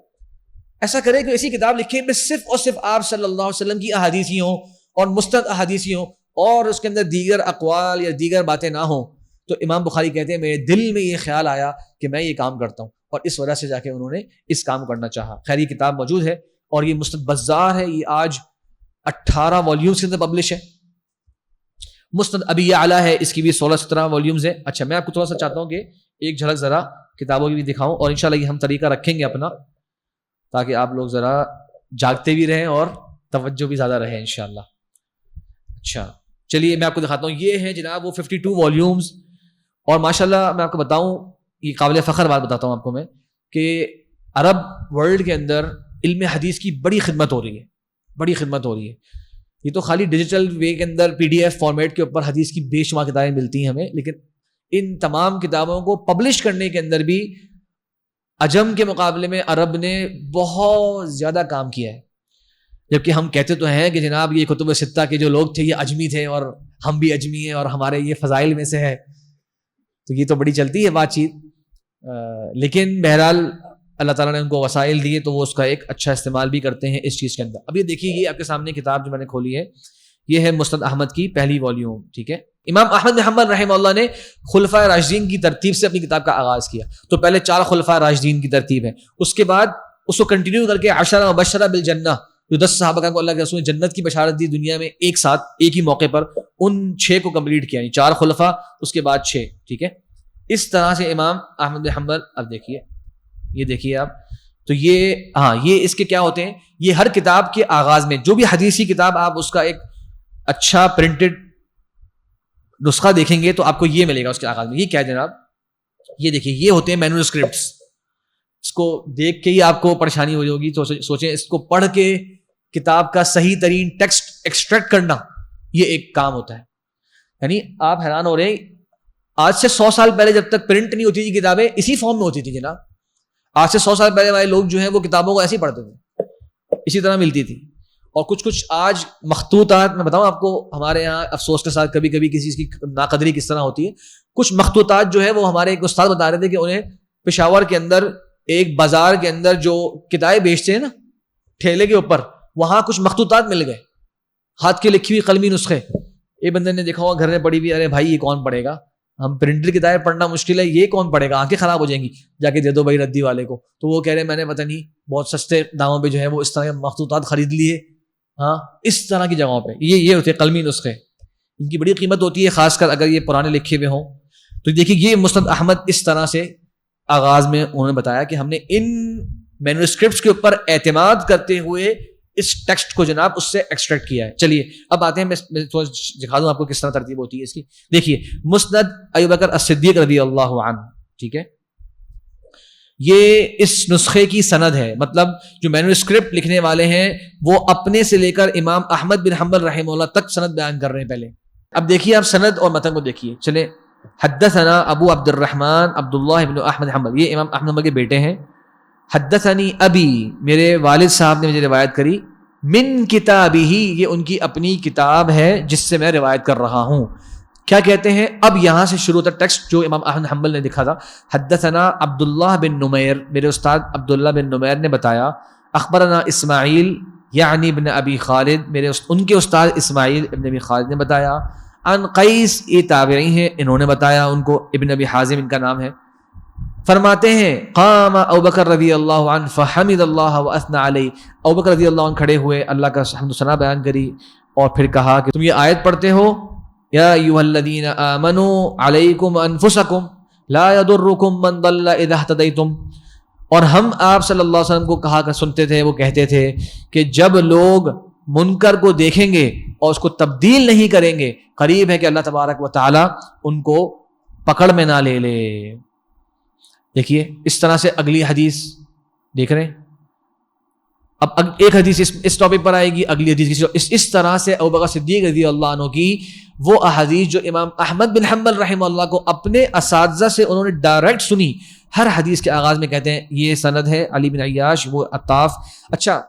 ایسا کرے کہ ایسی کتاب لکھے میں صرف آپ صلی اللہ علیہ وسلم کی احادیث ہی ہوں اور مستند احادیث ہی ہوں, اور اس کے اندر دیگر اقوال یا دیگر باتیں نہ ہوں. تو امام بخاری کہتے ہیں میرے دل میں یہ خیال آیا کہ میں یہ کام کرتا ہوں, اور اس وجہ سے جا کے انہوں نے اس کام کرنا چاہا. خیر یہ کتاب موجود ہے اور یہ مستند بزار ہے, یہ آج 18 والیومز کے اندر پبلش ہے. مستند ابی اعلیٰ ہے, اس کی بھی 16-17 والیومز ہیں. اچھا میں آپ کو تھوڑا سا چاہتا ہوں کہ ایک جھلک ذرا کتابوں کی بھی دکھاؤں, اور انشاءاللہ یہ ہم طریقہ رکھیں گے اپنا, تاکہ آپ لوگ ذرا جاگتے بھی رہیں اور توجہ بھی زیادہ رہے انشاءاللہ. اچھا چلیے میں آپ کو دکھاتا ہوں. یہ ہیں جناب وہ 52 والیومز, اور ماشاءاللہ میں آپ کو بتاؤں, یہ قابل فخر بات بتاتا ہوں آپ کو میں, کہ عرب ورلڈ کے اندر علم حدیث کی بڑی خدمت ہو رہی ہے, بڑی خدمت ہو رہی ہے. یہ تو خالی ڈیجیٹل وے کے اندر PDF فارمیٹ کے اوپر حدیث کی بے شمار کتابیں ملتی ہیں ہمیں, لیکن ان تمام کتابوں کو پبلش کرنے کے اندر بھی عجم کے مقابلے میں عرب نے بہت زیادہ کام کیا ہے. جبکہ ہم کہتے تو ہیں کہ جناب یہ کتب ستہ کے جو لوگ تھے یہ اجمی تھے, اور ہم بھی اجمی ہیں, اور ہمارے یہ فضائل میں سے ہے, تو یہ تو بڑی چلتی ہے بات چیت. لیکن بہرحال اللہ تعالیٰ نے ان کو وسائل دیے تو وہ اس کا ایک اچھا استعمال بھی کرتے ہیں اس چیز کے اندر. اب یہ دیکھیے, یہ آپ کے سامنے کتاب جو میں نے کھولی ہے, یہ ہے مسند احمد کی پہلی والیوم. ٹھیک ہے, امام احمد بن حنبل رحمہ اللہ نے خلفائے راشدین کی ترتیب سے اپنی کتاب کا آغاز کیا. تو پہلے 4 خلفائے راشدین کی ترتیب ہے, اس کے بعد اس کو کنٹینیو کر کے 10 مبشرہ بالجنہ, جو 10 صحابہ کو اللہ کے رسول نے جنت کی بشارت دی دنیا میں ایک ساتھ ایک ہی موقع پر, ان 6 کو کمپلیٹ کیا, یعنی 4 خلفاء اس کے بعد 6. ٹھیک ہے, اس طرح سے امام احمد بن حنبل. اب دیکھیے, یہ دیکھیے آپ, تو یہ ہاں یہ اس کے کیا ہوتے ہیں, یہ ہر کتاب کے آغاز میں جو بھی حدیثی کتاب آپ اس کا ایک اچھا پرنٹڈ نسخہ دیکھیں گے تو آپ کو یہ ملے گا اس کے آغاز میں. یہ کیا ہے جناب, یہ دیکھیے, یہ ہوتے ہیں مینوسکرپٹس. اس کو دیکھ کے ہی آپ کو پریشانی ہو جائے گی, تو سوچیں اس کو پڑھ کے کتاب کا صحیح ترین ٹیکسٹ ایکسٹریکٹ کرنا یہ ایک کام ہوتا ہے. یعنی آپ حیران ہو رہے ہیں, آج سے 100 سال پہلے جب تک پرنٹ نہیں ہوتی تھی کتابیں اسی فارم میں ہوتی تھی جناب. آج سے 100 سال پہلے والے لوگ جو ہیں وہ کتابوں کو ایسے ہی پڑھتے تھے, اسی طرح ملتی تھی. اور کچھ آج مخطوطات, میں بتاؤں آپ کو, ہمارے یہاں افسوس کے ساتھ کبھی کبھی کسی چیز کی ناقدری کس طرح ہوتی ہے. کچھ مخطوطات جو ہے وہ ہمارے ایک استاد بتا رہے تھے کہ انہیں پشاور کے اندر ایک بازار کے اندر جو کتابیں بیچتے ہیں نا ٹھیلے کے اوپر, وہاں کچھ مخطوطات مل گئے, ہاتھ کے لکھی ہوئی قلمی نسخے. ایک بندے نے دیکھا ہوا گھر میں پڑی ہوئی, ارے بھائی یہ کون پڑھے گا, ہم پرنٹڈ کتابیں پڑھنا مشکل ہے, یہ کون پڑھے گا, آنکھیں خراب ہو جائیں گی, جا کے دے دو بھائی ردی والے کو. تو وہ کہہ رہے ہیں میں نے پتہ نہیں بہت سستے داموں پہ جو ہے وہ اس طرح کے مخطوطات خرید لیے. ہاں اس طرح کی جگہوں پہ یہ ہوتے ہیں قلمی نسخے, ان کی بڑی قیمت ہوتی ہے, خاص کر اگر یہ پرانے لکھے ہوئے ہوں. تو دیکھیے یہ مسند احمد اس طرح سے آغاز میں انہوں نے بتایا کہ ہم نے ان مینوسکرپٹس کے اوپر اعتماد کرتے ہوئے اس ٹیکسٹ کو جناب اس سے ایکسٹریکٹ کیا ہے. چلیے اب آتے ہیں, میں تھوڑا دکھا دوں آپ کو کس طرح ترتیب ہوتی ہے اس کی. دیکھیے مسند ابی بکر الصدیق رضی اللہ عنہ. ٹھیک ہے, یہ اس نسخے کی سند ہے, مطلب جو مینوسکرپٹ لکھنے والے ہیں وہ اپنے سے لے کر امام احمد بن حنبل رحمہ اللہ تک سند بیان کر رہے ہیں پہلے. اب دیکھیے آپ سند اور متن کو دیکھیے. چلے, حدثنا ابو عبد الرحمن عبداللہ بن احمد حنبل, یہ امام احمد کے بیٹے ہیں. حدثنی ابی, میرے والد صاحب نے مجھے روایت کری, من کتابہ, یہ ان کی اپنی کتاب ہے جس سے میں روایت کر رہا ہوں. کیا کہتے ہیں, اب یہاں سے شروع ہوتا ٹیکسٹ جو امام احمد حنبل نے لکھا تھا. حدثنا عبداللہ بن نمیر, میرے استاد عبداللہ بن نمیر نے بتایا. اخبرنا اسماعیل یعنی ابن ابی خالد, ان کے استاد اسماعیل ابن ابی خالد نے بتایا. عن قیس, یہ تابعی ہیں, انہوں نے بتایا ان کو, ابن ابی حازم ان کا نام ہے. فرماتے ہیں قام ابو بکر رضی اللہ عنہ فحمد اللہ واثنى علیہ، ابو بکر رضی اللہ عنہ کھڑے ہوئے، اللہ کا حمد و ثنا بیان کری اور پھر کہا کہ تم یہ آیت پڑھتے ہو یا ایھا الذین آمنوا علیکم انفسکم لا یضرکم من ضل اذا اهتدیتم، اور ہم آپ صلی اللہ علیہ وسلم کو کہا کر سنتے تھے، وہ کہتے تھے کہ جب لوگ منکر کو دیکھیں گے اور اس کو تبدیل نہیں کریں گے، قریب ہے کہ اللہ تبارک و تعالی ان کو پکڑ میں نہ لے لے۔ دیکھیے اس طرح سے اگلی حدیث دیکھ رہے ہیں، اب ایک حدیث اس ٹاپک پر آئے گی، اگلی حدیث اس طرح سے ابو بکر صدیق رضی اللہ عنہ کی وہ احادیث جو امام احمد بن حنبل رحمہ اللہ کو اپنے اساتذہ سے انہوں نے ڈائریکٹ سنی، ہر حدیث کے آغاز میں کہتے ہیں یہ سند ہے علی بن عیاش، وہ عطاف۔ اچھا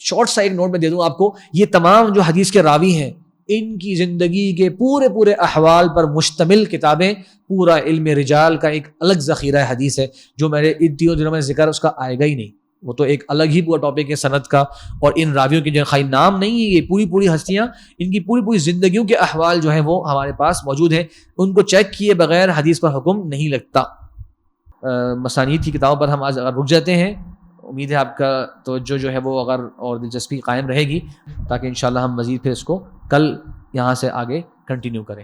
شارٹ سا ایک نوٹ میں دے دوں آپ کو، یہ تمام جو حدیث کے راوی ہیں ان کی زندگی کے پورے احوال پر مشتمل کتابیں، پورا علم رجال کا ایک الگ ذخیرہ حدیث ہے جو میرے ان تینوں دنوں میں ذکر اس کا آئے گا ہی نہیں، وہ تو ایک الگ ہی پورا ٹاپک ہے سند کا، اور ان راویوں کے جو خالی نام نہیں ہے، یہ پوری ہستیاں، ان کی پوری زندگیوں کے احوال جو ہیں وہ ہمارے پاس موجود ہیں، ان کو چیک کیے بغیر حدیث پر حکم نہیں لگتا۔ مسانید کی کتابوں پر ہم آج اگر رک جاتے ہیں، امید ہے آپ کا توجہ جو ہے وہ اگر اور دلچسپی قائم رہے گی، تاکہ انشاءاللہ ہم مزید پھر اس کو کل یہاں سے آگے کنٹینیو کریں۔